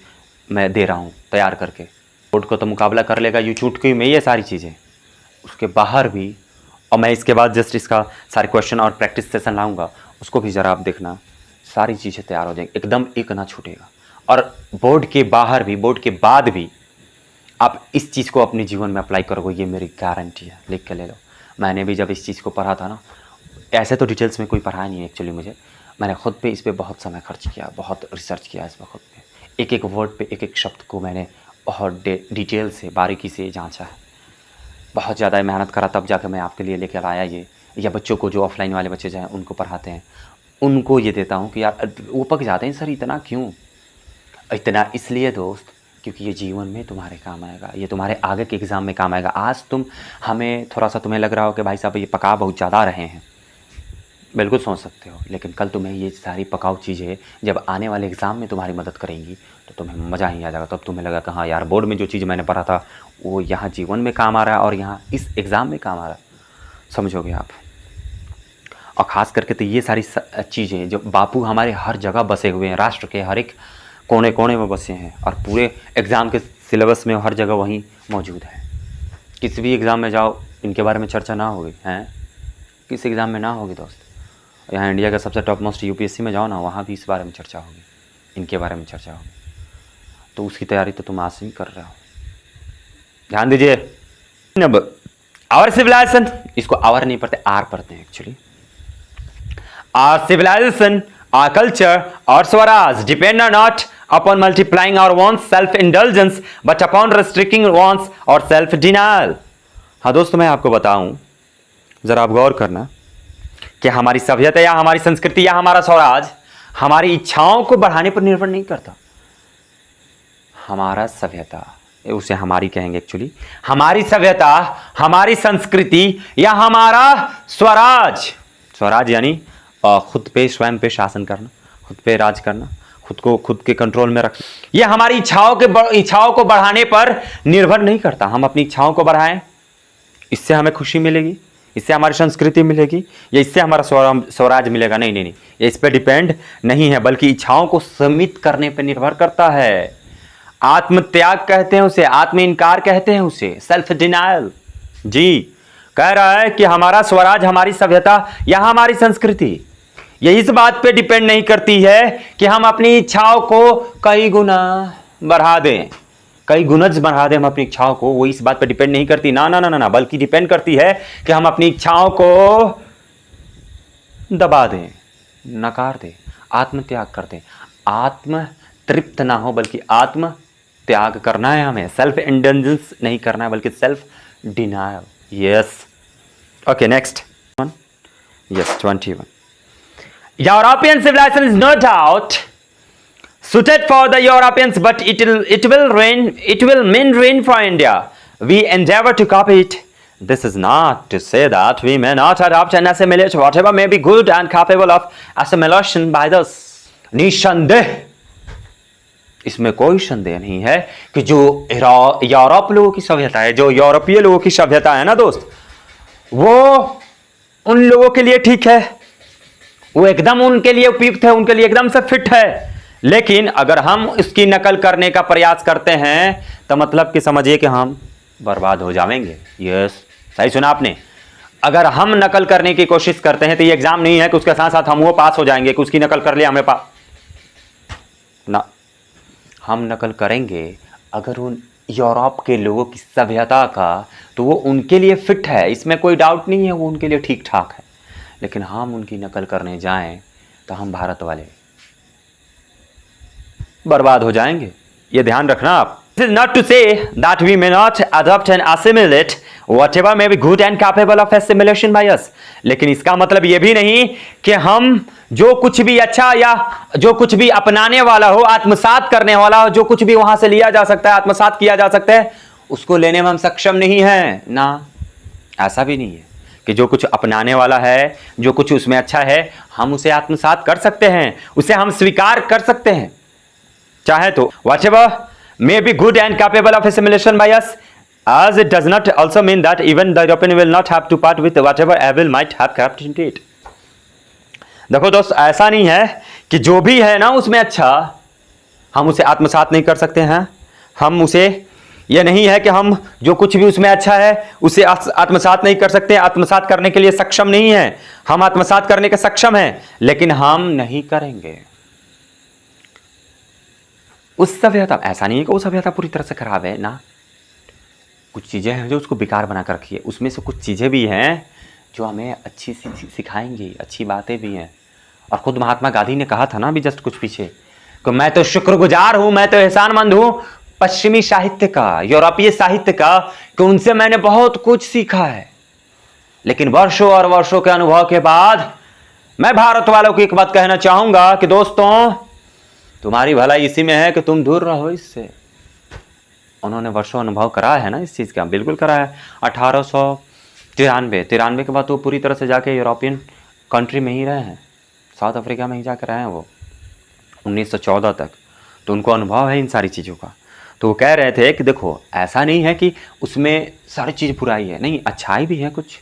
मैं दे रहा हूँ तैयार करके, बोर्ड को तो मुकाबला कर लेगा यू चुटकी में ये सारी चीज़ें। उसके बाहर भी, और मैं इसके बाद जस्ट इसका सारे क्वेश्चन और प्रैक्टिस सेशन लाऊंगा, उसको भी ज़रा आप देखना, सारी चीज़ें तैयार हो जाएंगी, एकदम एक ना छूटेगा। और बोर्ड के बाहर भी, बोर्ड के बाद भी आप इस चीज़ को अपने जीवन में अप्लाई करोगे, ये मेरी गारंटी है, लिख के ले लो। मैंने भी जब इस चीज़ को पढ़ा था ना, ऐसे तो डिटेल्स में कोई पढ़ाया नहीं है एक्चुअली मुझे, मैंने खुद पे इस पर बहुत समय खर्च किया, बहुत रिसर्च किया इस पर खुद पे, एक एक वर्ड पे, एक एक शब्द को मैंने बहुत डिटेल से, बारीकी से जांचा है, बहुत ज़्यादा मेहनत करा, तब जाकर मैं आपके लिए लेकर आया ये। या बच्चों को, जो ऑफलाइन वाले बच्चे जो हैं उनको पढ़ाते हैं, उनको ये देता हूँ कि यार वो पक जाते हैं, सर इतना क्यों? इतना इसलिए दोस्त, क्योंकि ये जीवन में तुम्हारे काम आएगा, ये तुम्हारे आगे के एग्ज़ाम में काम आएगा। आज हमें थोड़ा सा तुम्हें लग रहा हो कि भाई साहब ये पका बहुत ज़्यादा रहे हैं, बिल्कुल सोच सकते हो, लेकिन कल तुम्हें ये सारी पकाऊ चीज़ें जब आने वाले एग्ज़ाम में तुम्हारी मदद करेंगी तो तुम्हें मज़ा ही आ जाएगा। तब तुम्हें लगा कि हाँ यार, बोर्ड में जो चीज़ मैंने पढ़ा था वो यहाँ जीवन में काम आ रहा है और यहाँ इस एग्ज़ाम में काम आ रहा है, समझोगे आप। और ख़ास करके तो ये सारी चीज़ें जो बापू हमारे हर जगह बसे हुए हैं, राष्ट्र के हर एक कोने कोने में बसे हैं, और पूरे एग्ज़ाम के सिलेबस में हर जगह वहीं मौजूद है। किसी भी एग्ज़ाम में जाओ, इनके बारे में चर्चा ना होगी, हैं किस एग्ज़ाम में ना होगी दोस्त। यहाँ इंडिया का सबसे टॉप मोस्ट यूपीएससी में जाओ ना, वहाँ भी इस बारे में चर्चा होगी, इनके बारे में चर्चा होगी। तो उसकी तैयारी तो तुम आज से ही कर रहे हो, ध्यान दीजिए। अब आवर सिविलाइजेशन, इसको आवर नहीं पढ़ते, आर पढ़ते हैं actually. Our civilisation, our culture, और Swaraj depend not upon multiplying our wants, self-indulgence, but upon restricting wants और self-denial। हाँ दोस्तों, मैं आपको बताऊं, जरा आप गौर करना कि हमारी सभ्यता या हमारी संस्कृति या हमारा स्वराज हमारी इच्छाओं को बढ़ाने पर निर्भर नहीं करता। हमारा सभ्यता, उसे हमारी कहेंगे एक्चुअली, हमारी सभ्यता, हमारी संस्कृति या हमारा स्वराज, स्वराज यानी खुद पे, स्वयं पे शासन करना, खुद पे राज करना, खुद को खुद के कंट्रोल में रखना, यह हमारी इच्छाओं को बढ़ाने पर निर्भर नहीं करता। हम अपनी इच्छाओं को बढ़ाएं, इससे हमें खुशी मिलेगी, इससे हमारी संस्कृति मिलेगी, या इससे हमारा स्वराज मिलेगा? नहीं नहीं नहीं, ये इस पर डिपेंड नहीं है, बल्कि इच्छाओं को सीमित करने पर निर्भर करता है। आत्मत्याग कहते हैं उसे, आत्म इनकार कहते हैं उसे, सेल्फ डिनायल। जी, कह रहा है कि हमारा स्वराज, हमारी सभ्यता या हमारी संस्कृति ये इस बात पे डिपेंड नहीं करती है कि हम अपनी इच्छाओं को कई गुना बढ़ा दें, कई गुणज बढ़ा दें हम अपनी इच्छाओं को, वो इस बात पे डिपेंड नहीं करती, ना ना ना ना, बल्कि डिपेंड करती है कि हम अपनी इच्छाओं को दबा दें, नकार दें, आत्म त्याग कर दें। आत्म तृप्त ना हो बल्कि आत्म त्याग करना है हमें, सेल्फ इंडल्जेंस नहीं करना है बल्कि self denial. Yes, okay, next one, yes 21। European civilization is no doubt suited for the Europeans, but it will mean ruin for India. We endeavor to copy it. This is not to say that we may not adopt and assimilate whatever may be good and capable of assimilation by us. निसंदेह, इसमें कोई संदेह नहीं है कि जो यूरोप लोगों की सभ्यता है, जो यूरोपीय लोगों की सभ्यता है ना दोस्त, वो उन लोगों के लिए ठीक है, वो एकदम उनके लिए उपयुक्त है, उनके लिए एकदम से फिट है। लेकिन अगर हम इसकी नकल करने का प्रयास करते हैं तो मतलब कि समझिए कि हम बर्बाद हो जाएंगे। यस, सही सुना आपने। अगर हम नकल करने की कोशिश करते हैं तो ये एग्जाम नहीं है कि उसके साथ साथ हम वो पास हो जाएंगे कि उसकी नकल कर लिया हमें पास ना। हम नकल करेंगे अगर उन यूरोप के लोगों की सभ्यता का, तो वो उनके लिए फिट है, इसमें कोई डाउट नहीं है, वो उनके लिए ठीक ठाक है। लेकिन हम उनकी नकल करने जाएं तो हम भारत वाले बर्बाद हो जाएंगे, ये ध्यान रखना आप। This is not to say that we may not adopt and assimilate whatever may be good and capable of assimilation by us. लेकिन इसका मतलब ये भी नहीं कि हम जो कुछ भी अच्छा या जो कुछ भी अपनाने वाला हो, आत्मसात करने वाला हो, जो कुछ भी वहां से लिया जा सकता है, आत्मसात किया जा सकता है, उसको लेने में हम सक्षम नहीं हैं ना। ऐसा भी नहीं है कि जो कुछ अपनाने वाला है, जो कुछ उसमें अच्छा है, हम उसे आत्मसात कर सकते हैं, उसे हम स्वीकार कर सकते हैं चाहे तो। whatever may be good and capable of assimilation by us, as it does not also mean that even the European will not have to part with whatever evil might have crept into it. देखो दोस्त, ऐसा नहीं है कि जो भी है ना उसमें अच्छा हम उसे आत्मसात नहीं कर सकते हैं। हम उसे, यह नहीं है कि हम जो कुछ भी उसमें अच्छा है उसे आत्मसात नहीं कर सकते, आत्मसात करने के लिए सक्षम नहीं है। हम आत्मसात करने के सक्षम हैं, लेकिन हम नहीं करेंगे। उस सभ्यता, ऐसा नहीं है कि वो सभ्यता पूरी तरह से खराब है ना, कुछ चीज़ें हैं जो उसको बेकार बना कर रखी है। उसमें से कुछ चीज़ें भी हैं जो हमें अच्छी सिखाएंगी, अच्छी बातें भी हैं। और खुद महात्मा गांधी ने कहा था ना अभी जस्ट कुछ पीछे कि मैं तो शुक्रगुजार हूं, मैं तो एहसानमंद हूं पश्चिमी साहित्य का, यूरोपीय साहित्य का, कि उनसे मैंने बहुत कुछ सीखा है। लेकिन वर्षों और वर्षों के अनुभव के बाद मैं भारत वालों को एक बात कहना चाहूंगा कि दोस्तों, तुम्हारी भलाई इसी में है कि तुम दूर रहो इससे। उन्होंने वर्षों अनुभव करा है ना इस चीज़ का, बिल्कुल करा है। 1893 के बाद तो पूरी तरह से जाके यूरोपियन कंट्री में ही रहे हैं, साउथ अफ्रीका में ही जाकर रहे हैं वो 1914 तक। तो उनको अनुभव है इन सारी चीज़ों का। तो वो कह रहे थे कि देखो, ऐसा नहीं है कि उसमें सारी चीज़ बुराई है, नहीं, अच्छाई भी है कुछ।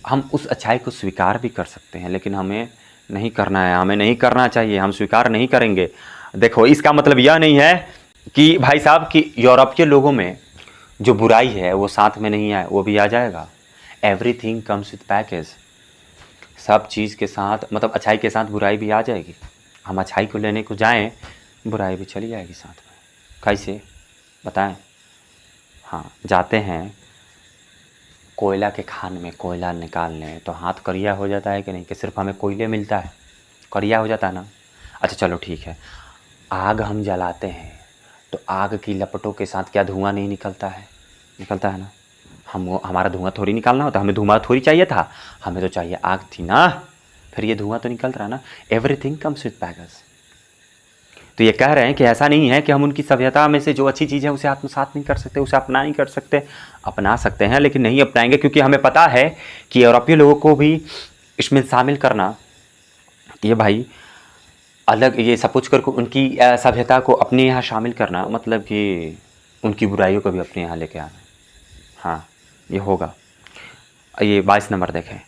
हम उस अच्छाई को स्वीकार भी कर सकते हैं, लेकिन हमें नहीं करना है, हमें नहीं करना चाहिए, हम स्वीकार नहीं करेंगे। देखो, इसका मतलब यह नहीं है कि भाई साहब कि यूरोप के लोगों में जो बुराई है वो साथ में नहीं आए, वो भी आ जाएगा। Everything comes with package. सब चीज़ के साथ, मतलब अच्छाई के साथ बुराई भी आ जाएगी। हम अच्छाई को लेने को जाएं, बुराई भी चली जाएगी साथ में। कैसे बताएं? हाँ, जाते हैं कोयला के खान में कोयला निकालने, तो हाथ करिया हो जाता है कि नहीं, कि सिर्फ हमें कोयले मिलता है, करिया हो जाता है ना। अच्छा चलो ठीक है, आग हम जलाते हैं तो आग की लपटों के साथ क्या धुआं नहीं निकलता है? निकलता है ना। हमारा धुआं थोड़ी निकालना होता, हमें धुआं थोड़ी चाहिए था, हमें तो चाहिए आग थी ना, फिर ये धुआं तो निकल रहा ना। Everything comes with package. तो ये कह रहे हैं कि ऐसा नहीं है कि हम उनकी सभ्यता में से जो अच्छी चीज़ है उसे आत्मसात नहीं कर सकते, उसे अपना नहीं कर सकते। अपना सकते हैं लेकिन नहीं अपनाएंगे, क्योंकि हमें पता है कि यूरोपीय लोगों को भी इसमें शामिल करना, ये भाई अलग, ये सब कुछ कर उनकी सभ्यता को अपने यहाँ शामिल करना, मतलब कि उनकी बुराइयों को भी अपने यहाँ लेके आना। हाँ, ये होगा। ये 22 नंबर देखें।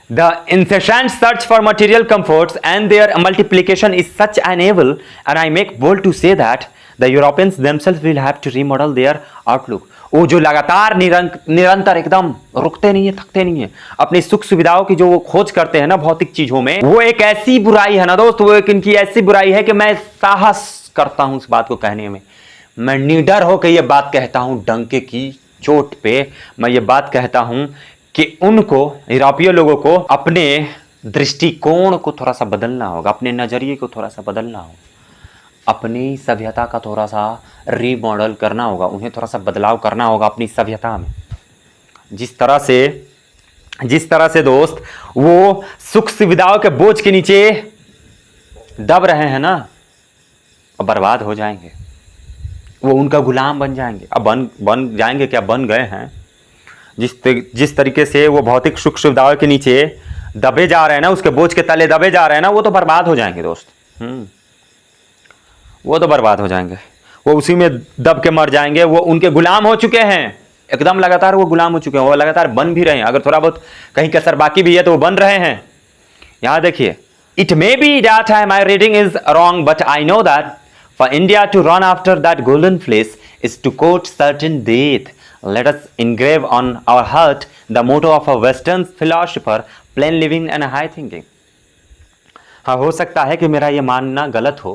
The incessant search for material comforts and their multiplication is such an evil, and I make bold to say that the Europeans themselves will have to remodel their outlook. वो जो लगातार निरंतर एकदम रुकते नहीं है, थकते नहीं है, अपनी सुख सुविधाओं की जो वो खोज करते हैं ना भौतिक चीजों में, वो एक ऐसी बुराई है ना दोस्त, वो एक इनकी ऐसी बुराई है कि मैं साहस करता हूं इस बात को कहने में। मैं निडर होकर यह बात कहता हूं, डंके की चोट पे मैं ये बात कहता हूं कि उनको, यूरोपीय लोगों को अपने दृष्टिकोण को थोड़ा सा बदलना होगा, अपने नजरिए को थोड़ा सा बदलना होगा, अपनी सभ्यता का थोड़ा सा रीमॉडल करना होगा, उन्हें थोड़ा सा बदलाव करना होगा अपनी सभ्यता में। जिस तरह से दोस्त वो सुख सुविधाओं के बोझ के नीचे दब रहे हैं ना, अब बर्बाद हो जाएंगे, वो उनका गुलाम बन जाएंगे। अब बन जाएंगे क्या, बन गए हैं। जिस तरीके से वो भौतिक सुख सुविधाओं के नीचे दबे जा रहे हैं ना, उसके बोझ के तले दबे जा रहे हैं ना, वो तो बर्बाद हो जाएंगे दोस्त। वो तो बर्बाद हो जाएंगे, वो उसी में दब के मर जाएंगे। वो उनके गुलाम हो चुके हैं, एकदम लगातार वो गुलाम हो चुके हैं, वो लगातार बन भी रहे हैं। अगर थोड़ा बहुत कहीं कसर बाकी भी है तो वो बन रहे हैं। यहां देखिए, it may be that my reading is wrong but I know that for India to run after that golden fleece is to court certain death. Let us engrave on our heart the motto of a Western philosopher, plain living and high thinking. हाँ, हो सकता है कि मेरा ये मानना गलत हो,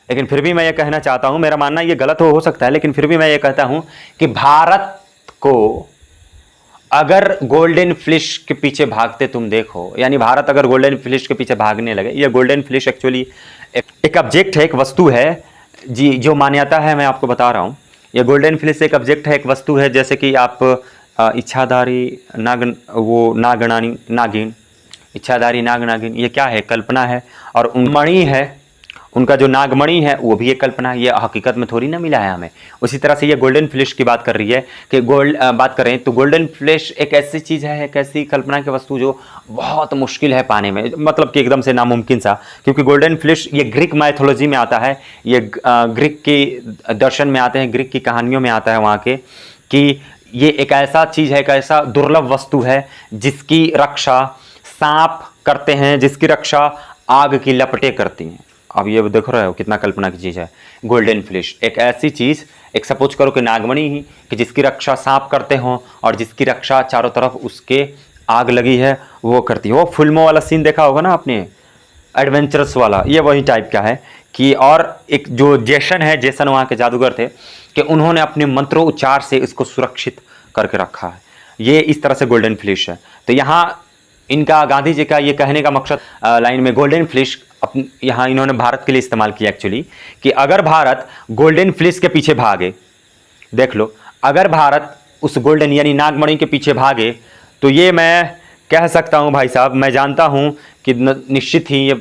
लेकिन फिर भी मैं ये कहना चाहता हूँ, मेरा मानना ये गलत हो सकता है, लेकिन फिर भी मैं ये कहता हूँ कि भारत को अगर गोल्डन फिश के पीछे भागते तुम देखो, यानी भारत अगर गोल्डन फिश के पीछे भागने लगे, ये गोल्डन फिश एक्चुअली एक ऑब्जेक्ट है, एक वस्तु है जी, जो मान्यता है मैं आपको बता रहा हूँ। ये गोल्डन फिश एक ऑब्जेक्ट है, एक वस्तु है, जैसे कि आप इच्छाधारी नागिन, इच्छाधारी नागिन, ये क्या है, कल्पना है। और मणि है, उनका जो नागमणि है वो भी एक कल्पना है, ये हकीकत में थोड़ी ना मिला है हमें। उसी तरह से ये गोल्डन फिश की बात कर रही है कि बात करें तो गोल्डन फिश एक ऐसी चीज़ है, एक ऐसी कल्पना की वस्तु जो बहुत मुश्किल है पाने में, मतलब कि एकदम से नामुमकिन सा। क्योंकि गोल्डन फिश ये ग्रीक माइथोलॉजी में आता है, ये ग्रीक के दर्शन में आते हैं, ग्रीक की कहानियों में आता है वहाँ के, कि ये एक ऐसा चीज़ है, एक ऐसा दुर्लभ वस्तु है जिसकी रक्षा सांप करते हैं, जिसकी रक्षा आग की लपटें करती हैं। अब ये देख रहे हो कितना कल्पना की चीज़ है। गोल्डन फिश एक ऐसी चीज़, एक सपोज करो कि नागमणि ही, कि जिसकी रक्षा सांप करते हों और जिसकी रक्षा चारों तरफ उसके आग लगी है वो करती है। वो फिल्मों वाला सीन देखा होगा ना आपने, एडवेंचरस वाला, ये वही टाइप का है कि। और एक जो जेसन है, जेसन वहाँ के जादूगर थे, कि उन्होंने अपने मंत्रोच्चार से इसको सुरक्षित करके रखा है। ये इस तरह से गोल्डन फिश है। तो यहाँ इनका, गांधी जी का ये कहने का मकसद लाइन में गोल्डन फिश यहाँ इन्होंने भारत के लिए इस्तेमाल किया एक्चुअली, कि अगर भारत गोल्डन फिश के पीछे भागे, देख लो, अगर भारत उस गोल्डन यानी नागमणि के पीछे भागे, तो ये मैं कह सकता हूँ भाई साहब, मैं जानता हूँ कि निश्चित ही ये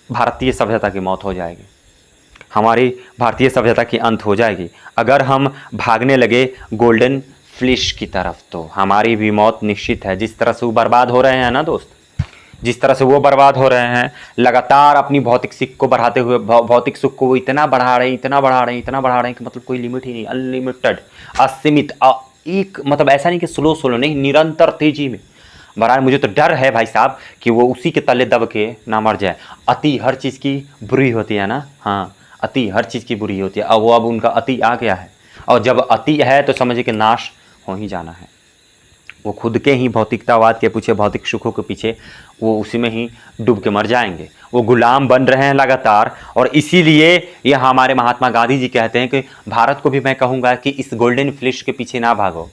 भारतीय सभ्यता की मौत हो जाएगी, हमारी भारतीय सभ्यता की अंत हो जाएगी। अगर हम भागने लगे गोल्डन फिश की तरफ तो हमारी भी मौत निश्चित है। जिस तरह से वो बर्बाद हो रहे हैं ना दोस्त, जिस तरह से वो बर्बाद हो रहे हैं, लगातार अपनी भौतिक सुख को बढ़ाते हुए, भौतिक सुख को वो इतना बढ़ा रहे हैं कि मतलब कोई लिमिट ही नहीं, अनलिमिटेड, असीमित, एक मतलब ऐसा नहीं कि स्लो नहीं, निरंतर तेजी में बढ़ा रहे। मुझे तो डर है भाई साहब कि वो उसी के तले दब के ना मर जाए। अति हर चीज़ की बुरी होती है ना, हाँ, अति हर चीज़ की बुरी होती है। अब उनका अति आ गया है, और जब अति है तो समझिए कि नाश हो ही जाना है। वो खुद के ही भौतिकतावाद के पीछे, भौतिक सुखों के पीछे, वो उसी में ही डूब के मर जाएंगे। वो गुलाम बन रहे हैं लगातार। और इसीलिए ये हमारे महात्मा गांधी जी कहते हैं कि भारत को भी मैं कहूँगा कि इस गोल्डन फिश के पीछे ना भागो,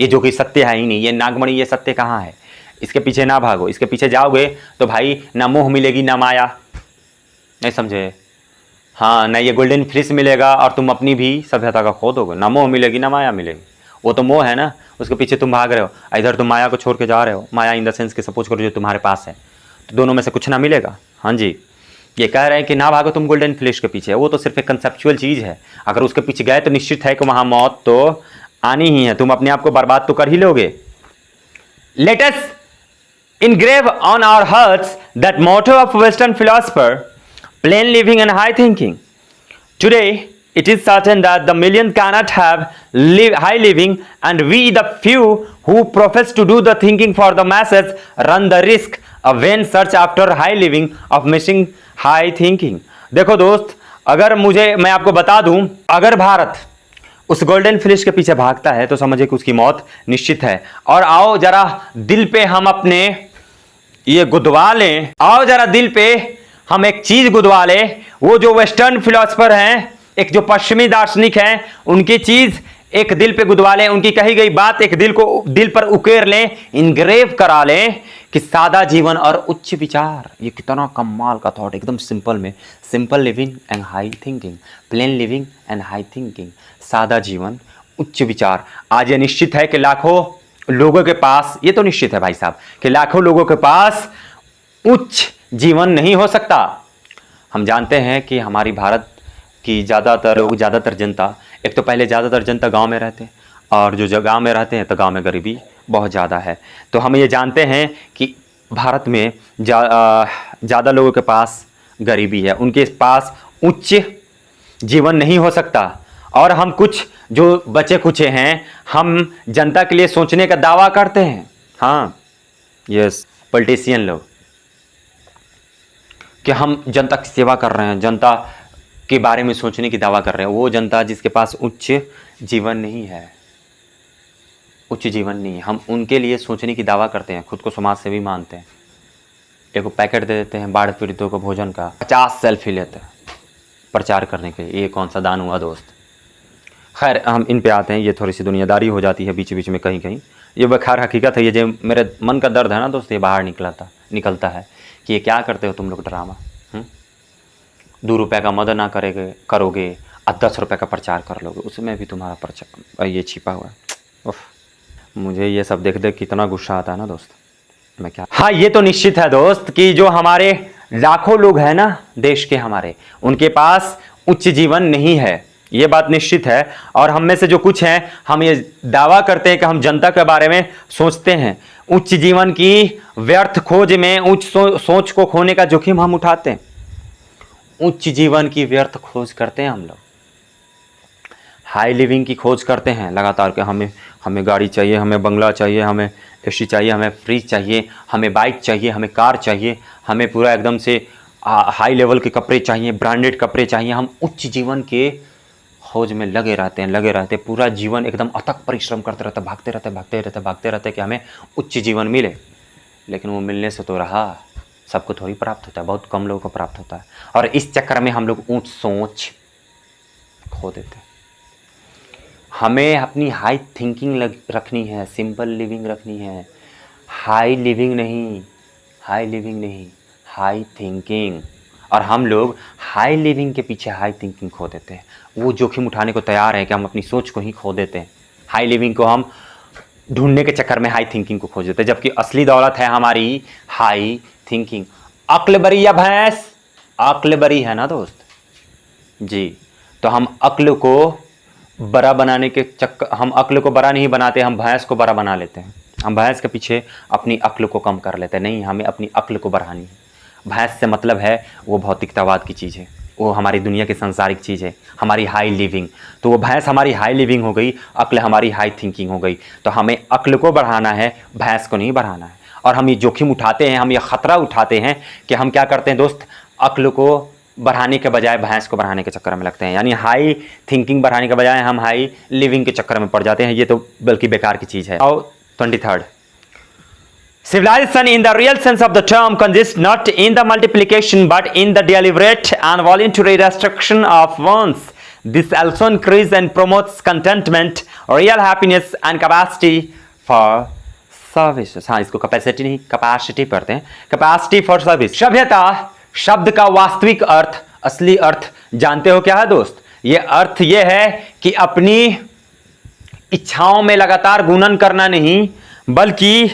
ये जो कि सत्य है ही नहीं, ये नागमणि, ये सत्य कहाँ है, इसके पीछे ना भागो। इसके पीछे जाओगे तो भाई ना मोह मिलेगी ना माया, नहीं समझे, हाँ, ना ये गोल्डन फिश मिलेगा और तुम अपनी भी सभ्यता का खो दोगे। ना मोह मिलेगी ना माया मिलेगी, वो तो मोह है ना, उसके पीछे तुम भाग रहे हो, इधर तुम माया को छोड़ के जा रहे हो। माया इन द सेंस के सपोज करो जो तुम्हारे पास है, तो दोनों में से कुछ ना मिलेगा। हाँ जी, ये कह रहे हैं कि ना भागो तुम गोल्डन फिश के पीछे, वो तो सिर्फ एक कंसेप्चुअल चीज़ है। अगर उसके पीछे गए तो निश्चित है कि वहाँ मौत तो आनी ही है, तुम अपने आप को बर्बाद तो कर ही लोगे। Let us engrave on our hearts that motto of Western philosopher, plain living and high thinking. Today, it is certain that the millions cannot have high living, and we, the few who profess to do the thinking for the masses, run the risk of vain search after high living of missing high thinking. देखो दोस्त, अगर मैं आपको बता दूं, अगर भारत उस गोल्डन फिश के पीछे भागता है तो समझिए कि उसकी मौत निश्चित है। और आओ जरा दिल पे हम अपने ये गुदवा लें, आओ जरा दिल पे हम एक चीज गुदवा लें, वो जो वेस्टर्न फिलोसफर हैं, एक जो पश्चिमी दार्शनिक हैं, उनकी चीज एक दिल पे गुदवा लें, उनकी कही गई बात एक दिल पर उकेर लें, इनग्रेव करा लें कि सादा जीवन और उच्च विचार। ये कितना कमाल का थॉट, एकदम सिंपल में, simple living and high thinking, plane living and high thinking, सादा जीवन उच्च विचार। आज ये निश्चित है कि लाखों लोगों के पास, ये तो निश्चित है भाई साहब कि लाखों लोगों के पास उच्च जीवन नहीं हो सकता। हम जानते हैं कि हमारी भारत की ज़्यादातर लोग, ज़्यादातर जनता, एक तो पहले ज़्यादातर जनता गांव में रहते हैं, और जो गांव में रहते हैं तो गांव में गरीबी बहुत ज़्यादा है। तो हम ये जानते हैं कि भारत में ज़्यादा लोगों के पास गरीबी है, उनके पास उच्च जीवन नहीं हो सकता। और हम कुछ जो बचे कुचे हैं, हम जनता के लिए सोचने का दावा करते हैं। हाँ, यस, पॉलिटिशियन लोग, कि हम जनता की सेवा कर रहे हैं, जनता के बारे में सोचने की दावा कर रहे हैं। वो जनता जिसके पास उच्च जीवन नहीं है, उच्च जीवन नहीं है, हम उनके लिए सोचने की दावा करते हैं, खुद को समाज सेवी मानते हैं। एक पैकेट दे देते हैं बाढ़ पीड़ितों को भोजन का, 50 सेल्फी लेते हैं प्रचार करने के लिए। ये कौन सा दान हुआ दोस्त। खैर, हम इन पे आते हैं, ये थोड़ी सी दुनियादारी हो जाती है बीच बीच में कहीं कहीं। ये बखैर हकीकत है, ये जो मेरे मन का दर्द है ना दोस्त, ये बाहर निकलता है कि ये क्या करते हो तुम लोग ड्रामा। 2 रुपये का मदद ना करोगे और 10 रुपये का प्रचार कर लोगे, उसमें भी तुम्हारा प्रचार ये छिपा हुआ है। उफ, मुझे ये सब देख देख कितना गुस्सा आता है ना दोस्त, मैं क्या। हाँ, ये तो निश्चित है दोस्त कि जो हमारे लाखों लोग हैं ना देश के हमारे, उनके पास उच्च जीवन नहीं है, ये बात निश्चित है। और हम में से जो कुछ हैं, हम ये दावा करते हैं कि हम जनता के बारे में सोचते हैं। उच्च जीवन की व्यर्थ खोज में उच्च सोच को खोने का जोखिम हम उठाते हैं। उच्च जीवन की व्यर्थ खोज करते हैं हम लोग, हाई लिविंग की खोज करते हैं लगातार कि हमें गाड़ी चाहिए, हमें बंगला चाहिए, हमें एसी चाहिए, हमें फ्रिज चाहिए, हमें बाइक चाहिए, हमें कार चाहिए, हमें पूरा एकदम से हाई लेवल के कपड़े चाहिए, ब्रांडेड कपड़े चाहिए। हम उच्च जीवन के खोज में लगे रहते हैं, पूरा जीवन एकदम अथक परिश्रम करते रहते, भागते रहते कि हमें उच्च जीवन मिले। लेकिन वो मिलने से तो रहा, सबको थोड़ी प्राप्त होता है, बहुत कम लोगों को प्राप्त होता है। और इस चक्कर में हम लोग ऊंच सोच खो देते हैं। हमें अपनी हाई थिंकिंग रखनी है, सिंपल लिविंग रखनी है, हाई लिविंग नहीं, हाई थिंकिंग। और हम लोग हाई लिविंग के पीछे हाई थिंकिंग खो देते हैं। वो जोखिम उठाने को तैयार है कि हम अपनी सोच को ही खो देते हैं। हाई लिविंग को हम ढूंढने के चक्कर में हाई थिंकिंग को खो देते हैं, जबकि असली दौलत है हमारी हाई थिंकिंग। अक्ल बरी या भैंस, अक्ल बरी है ना दोस्त जी। तो हम अक्ल को बड़ा बनाने के चक्कर, हम अक्ल को बड़ा नहीं बनाते, हम भैंस को बड़ा बना लेते हैं। हम भैंस के पीछे अपनी अक्ल को कम कर लेते हैं। नहीं, हमें अपनी अक्ल को बढ़ानी है। भैंस से मतलब है वो भौतिकतावाद की चीज़ है, वो हमारी दुनिया की सांसारिक चीज़ है, हमारी हाई लिविंग। तो वो भैंस हमारी हाई लिविंग हो गई, अक्ल हमारी हाई थिंकिंग हो गई। तो हमें अक्ल को बढ़ाना है, भैंस को नहीं बढ़ाना है। और हम ये जोखिम उठाते हैं, हम ये ख़तरा उठाते हैं कि हम क्या करते हैं दोस्त, अक्ल को बढ़ाने के बजाय भैंस को बढ़ाने के चक्कर में लगते हैं। यानी हाई थिंकिंग बढ़ाने के बजाय हम हाई लिविंग के चक्कर में पड़ जाते हैं। ये तो बल्कि बेकार की चीज़ है। और 23rd, civilization in the real sense of the term consists not in the multiplication but in the deliberate and voluntary destruction of wants. This also increases and promotes contentment, real happiness and capacity for services. हाँ, इसको कैपेसिटी नहीं कैपेसिटी पढ़ते हैं, कैपेसिटी फॉर सर्विस। सभ्यता शब्द का वास्तविक अर्थ, असली अर्थ जानते हो क्या है दोस्त? ये अर्थ ये है कि अपनी इच्छाओं में लगातार गुणन करना नहीं, बल्कि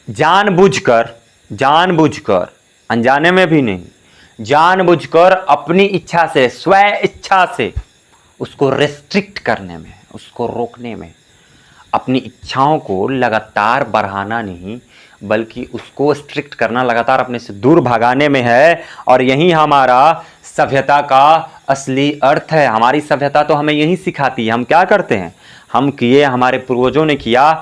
जानबूझकर, अनजाने में भी नहीं, जानबूझकर अपनी इच्छा से, स्व इच्छा से उसको रेस्ट्रिक्ट करने में, उसको रोकने में, अपनी इच्छाओं को लगातार बढ़ाना नहीं बल्कि उसको स्ट्रिक्ट करना, लगातार अपने से दूर भगाने में है। और यही हमारा सभ्यता का असली अर्थ है। हमारी सभ्यता तो हमें यही सिखाती है। हम क्या करते हैं, हम किए, हमारे पूर्वजों ने किया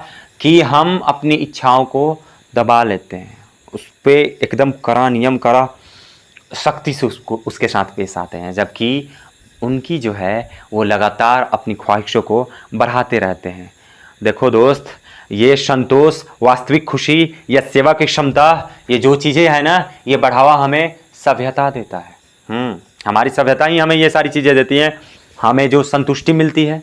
कि हम अपनी इच्छाओं को दबा लेते हैं, उस पर एकदम कड़ा नियम, कड़ा सख्ती से उसके साथ पेश आते हैं। जबकि उनकी जो है वो लगातार अपनी ख्वाहिशों को बढ़ाते रहते हैं। देखो दोस्त, ये संतोष, वास्तविक खुशी या सेवा की क्षमता, ये जो चीज़ें हैं ना, ये बढ़ावा हमें सभ्यता देता है। हमारी सभ्यता ही हमें ये सारी चीज़ें देती हैं। हमें जो संतुष्टि मिलती है,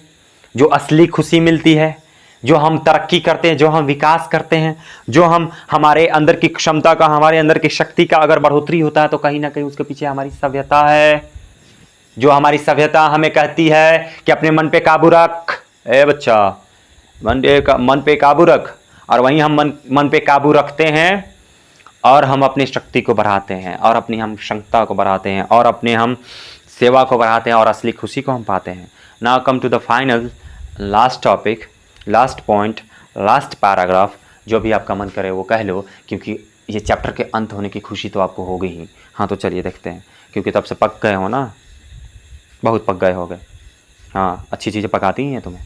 जो असली खुशी मिलती है, जो हम तरक्की करते हैं, जो हम विकास करते हैं, जो हम हमारे अंदर की क्षमता का, हमारे अंदर की शक्ति का अगर बढ़ोतरी होता है तो कहीं ना कहीं उसके पीछे हमारी सभ्यता है। जो हमारी सभ्यता हमें कहती है कि अपने मन पे काबू रख, ए बच्चा, मन पे काबू रख, और वहीं हम मन पे काबू रखते हैं और हम अपनी शक्ति को बढ़ाते हैं और अपनी हम क्षमता को बढ़ाते हैं और अपने हम सेवा को बढ़ाते हैं और असली खुशी को हम पाते हैं। Now come to the final last topic, last point, last paragraph, जो भी आपका मन करे वो कह लो, क्योंकि ये चैप्टर के अंत होने की खुशी तो आपको हो गई ही। हाँ तो चलिए देखते हैं, क्योंकि तब से पक गए हो ना, बहुत पक गए हो गए। हाँ, अच्छी चीज़ें पकाती ही हैं तुम्हें।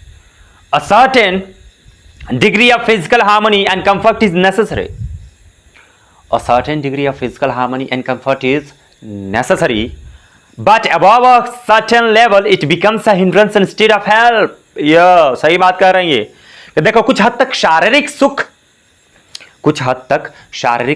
A certain degree of physical harmony and comfort is necessary. A certain degree of physical harmony and comfort is necessary, but above a certain level it becomes a hindrance instead of help. Yeah, सही बात कर रही है कि देखो कुछ हद तक शारीरिक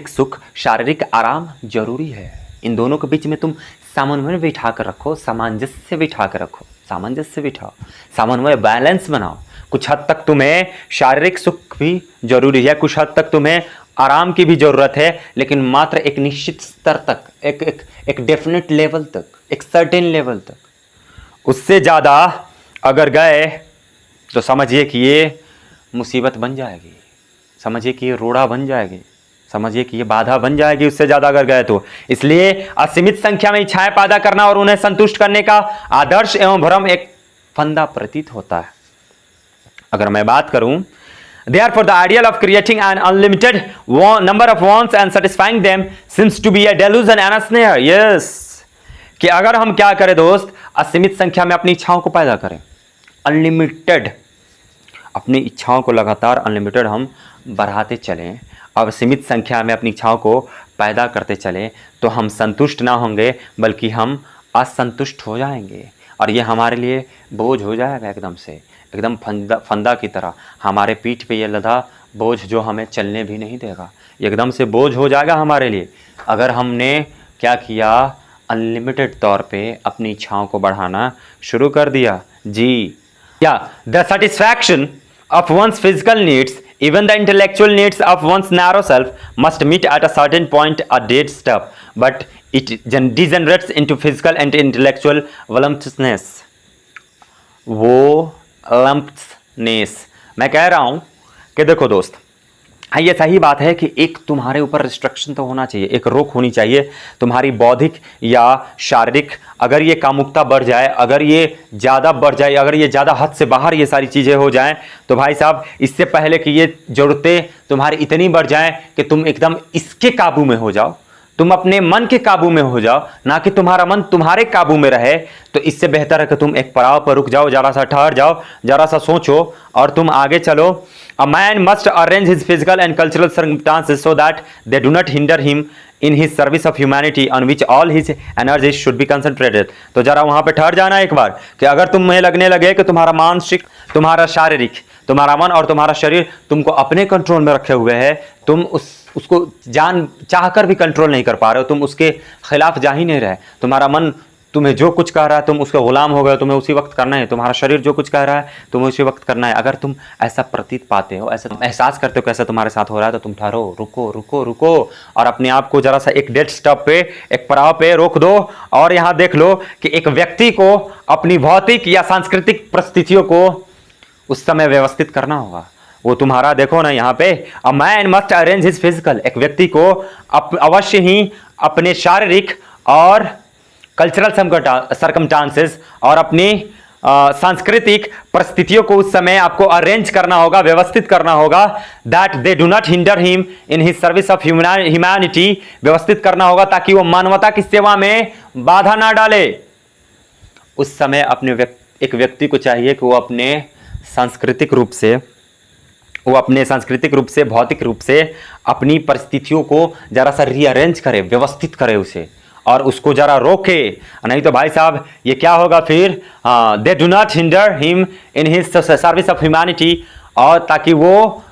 सुख, शारीरिक आराम जरूरी है। इन दोनों के बीच में तुम सामंजस्य बिठा कर रखो, सामंजस्य बिठा कर रखो, सामंजस्य बिठाओ, समन्वय, बैलेंस बनाओ। कुछ हद तक तुम्हें शारीरिक सुख भी जरूरी है, कुछ हद तक तुम्हें आराम की भी जरूरत है, लेकिन मात्र एक निश्चित स्तर तक, एक डेफिनेट लेवल तक, एक सर्टेन लेवल तक। उससे ज़्यादा अगर गए तो समझिए कि ये मुसीबत बन जाएगी, समझिए कि ये रोड़ा बन जाएगी, समझिए कि ये बाधा बन जाएगी उससे ज़्यादा अगर गए तो। इसलिए असीमित संख्या में इच्छाएं पैदा करना और उन्हें संतुष्ट करने का आदर्श एवं भ्रम एक फंदा प्रतीत होता है। अगर मैं बात करूं, therefore the ideal of creating an unlimited number of wants and satisfying them seems to be a delusion and a snare. Yes, कि अगर हम क्या करें दोस्त, असीमित संख्या में अपनी इच्छाओं को पैदा करें, अनलिमिटेड, अपनी इच्छाओं को लगातार अनलिमिटेड हम बढ़ाते चलें और सीमित संख्या में अपनी इच्छाओं को पैदा करते चलें, तो हम संतुष्ट ना होंगे बल्कि हम असंतुष्ट हो जाएंगे और ये हमारे लिए बोझ हो जाएगा, एकदम फंदा की तरह हमारे पीठ पे ये लदा बोझ जो हमें चलने भी नहीं देगा, एकदम से बोझ हो जाएगा हमारे लिए। अगर हमने क्या किया, अनलिमिटेड तौर पे अपनी इच्छाओं को बढ़ाना शुरू कर दिया जी। या the satisfaction of one's physical needs, even the intellectual needs of one's narrow self must meet at a certain point a dead stop, but it degenerates into physical and intellectual voluptuousness. voluptuousness मैं कह रहा हूं कि देखो दोस्त, हाँ ये सही बात है कि एक तुम्हारे ऊपर रिस्ट्रिक्शन तो होना चाहिए, एक रोक होनी चाहिए तुम्हारी बौद्धिक या शारीरिक। अगर ये कामुकता बढ़ जाए, अगर ये ज़्यादा बढ़ जाए, अगर ये ज़्यादा हद से बाहर ये सारी चीज़ें हो जाएं, तो भाई साहब इससे पहले कि ये ज़रूरतें तुम्हारी इतनी बढ़ जाएं कि तुम एकदम इसके काबू में हो जाओ, तुम अपने मन के काबू में हो जाओ, ना कि तुम्हारा मन तुम्हारे काबू में रहे, तो इससे बेहतर है कि तुम एक पड़ाव पर रुक जाओ, जरा सा ठहर जाओ, जरा सा सोचो और तुम आगे चलो। A man must arrange his physical and cultural circumstances so that they do not hinder him in his service of humanity on which all his energies should be concentrated. तो जरा वहां पे ठहर जाना एक बार कि अगर तुम्हें लगने लगे कि तुम्हारा मानसिक, तुम्हारा शारीरिक, तुम्हारा मन और तुम्हारा शरीर तुमको अपने कंट्रोल में रखे हुए है, तुम उसको जान चाहकर भी कंट्रोल नहीं कर पा रहे हो, तुम उसके खिलाफ जा ही नहीं रहे, तुम्हारा मन तुम्हें जो कुछ कह रहा है तुम उसके गुलाम हो गए, तुम्हें उसी वक्त करना है, तुम्हारा शरीर जो कुछ कह रहा है तुम्हें उसी वक्त करना है। अगर तुम ऐसा प्रतीत पाते हो, ऐसा तुम एहसास करते हो कैसा तुम्हारे साथ हो रहा है, तो तुम ठहरो, रुको रुको रुको और अपने आप को जरा सा एक डेड स्टॉप पे, एक पड़ाव पे रोक दो और यहाँ देख लो कि एक व्यक्ति को अपनी भौतिक या सांस्कृतिक परिस्थितियों को उस समय व्यवस्थित करना होगा। वो तुम्हारा देखो ना यहाँ पे, a man must arrange his physical, एक व्यक्ति को अवश्य ही अपने शारीरिक और कल्चरल सर्कमस्टांसेस और अपनी सांस्कृतिक परिस्थितियों को उस समय आपको अरेंज करना होगा, व्यवस्थित करना होगा, that they do not hinder him in his service of humanity, व्यवस्थित करना होगा ताकि वो मानवता की सेवा में बाधा ना डाले। उस समय एक व्यक्ति को चाहिए कि वो अपने सांस्कृतिक रूप से, भौतिक रूप से अपनी परिस्थितियों को जरा सा रीअरेंज करे, व्यवस्थित करे उसे, और उसको जरा रोके, नहीं तो भाई साहब ये क्या होगा फिर, they do not hinder him in his service of humanity, और ताकि वो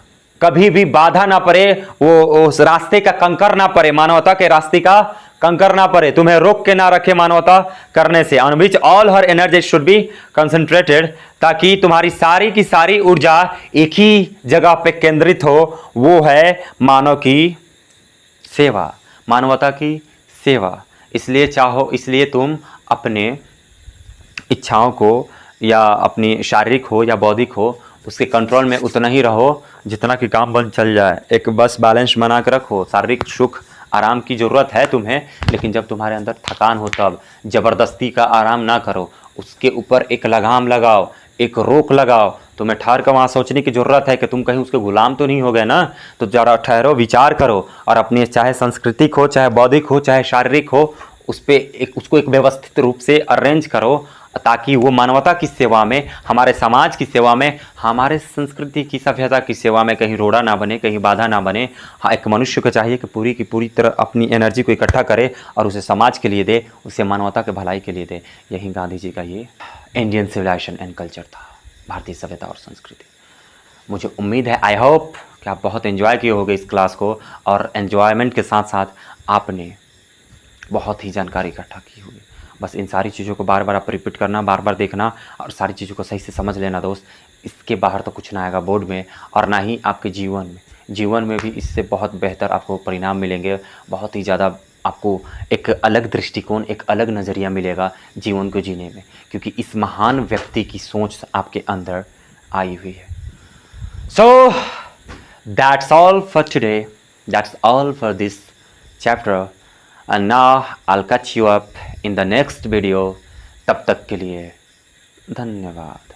कभी भी बाधा ना पड़े, वो उस रास्ते का कंकर ना पड़े, मानवता के रास्ते का कंकर ना पड़े, तुम्हें रोक के ना रखे मानवता करने से। On which all her energy should be concentrated, ताकि तुम्हारी सारी की सारी ऊर्जा एक ही जगह पे केंद्रित हो, वो है मानव की सेवा, मानवता की सेवा। इसलिए तुम अपने इच्छाओं को, या अपनी शारीरिक हो या बौद्धिक हो, उसके कंट्रोल में उतना ही रहो जितना कि काम बंद चल जाए। एक बस बैलेंस बना कर रखो। शारीरिक सुख आराम की ज़रूरत है तुम्हें, लेकिन जब तुम्हारे अंदर थकान हो तब ज़बरदस्ती का आराम ना करो, उसके ऊपर एक लगाम लगाओ, एक रोक लगाओ। तुम्हें ठहर कर वहाँ सोचने की ज़रूरत है कि तुम कहीं उसके गुलाम तो नहीं हो गए ना। तो ज़रा ठहरो, विचार करो, और अपनी चाहे सांस्कृतिक हो, चाहे बौद्धिक हो, चाहे शारीरिक हो, उसको एक व्यवस्थित रूप से अरेंज करो, ताकि वो मानवता की सेवा में, हमारे समाज की सेवा में, हमारे संस्कृति की सभ्यता की सेवा में कहीं रोड़ा ना बने, कहीं बाधा ना बने। हाँ, एक मनुष्य को चाहिए कि पूरी की पूरी तरह अपनी एनर्जी को इकट्ठा करे और उसे समाज के लिए दे, उसे मानवता के भलाई के लिए दे। यही गांधी जी का ये इंडियन सिविलाइजेशन एंड कल्चर था, भारतीय सभ्यता और संस्कृति। मुझे उम्मीद है, आई होप कि आप बहुत एंजॉय किए होंगे इस क्लास को, और एन्जॉयमेंट के साथ साथ आपने बहुत ही जानकारी इकट्ठा की होगी। बस इन सारी चीज़ों को बार बार आप रिपीट करना, बार बार देखना, और सारी चीज़ों को सही से समझ लेना दोस्त। इसके बाहर तो कुछ ना आएगा बोर्ड में, और ना ही आपके जीवन में भी इससे बहुत बेहतर आपको परिणाम मिलेंगे। बहुत ही ज़्यादा आपको एक अलग दृष्टिकोण, एक अलग नज़रिया मिलेगा जीवन को जीने में, क्योंकि इस महान व्यक्ति की सोच आपके अंदर आई हुई है। So that's all for today, that's all for this chapter, and now I'll catch you up in the next video. तब तक के लिए धन्यवाद।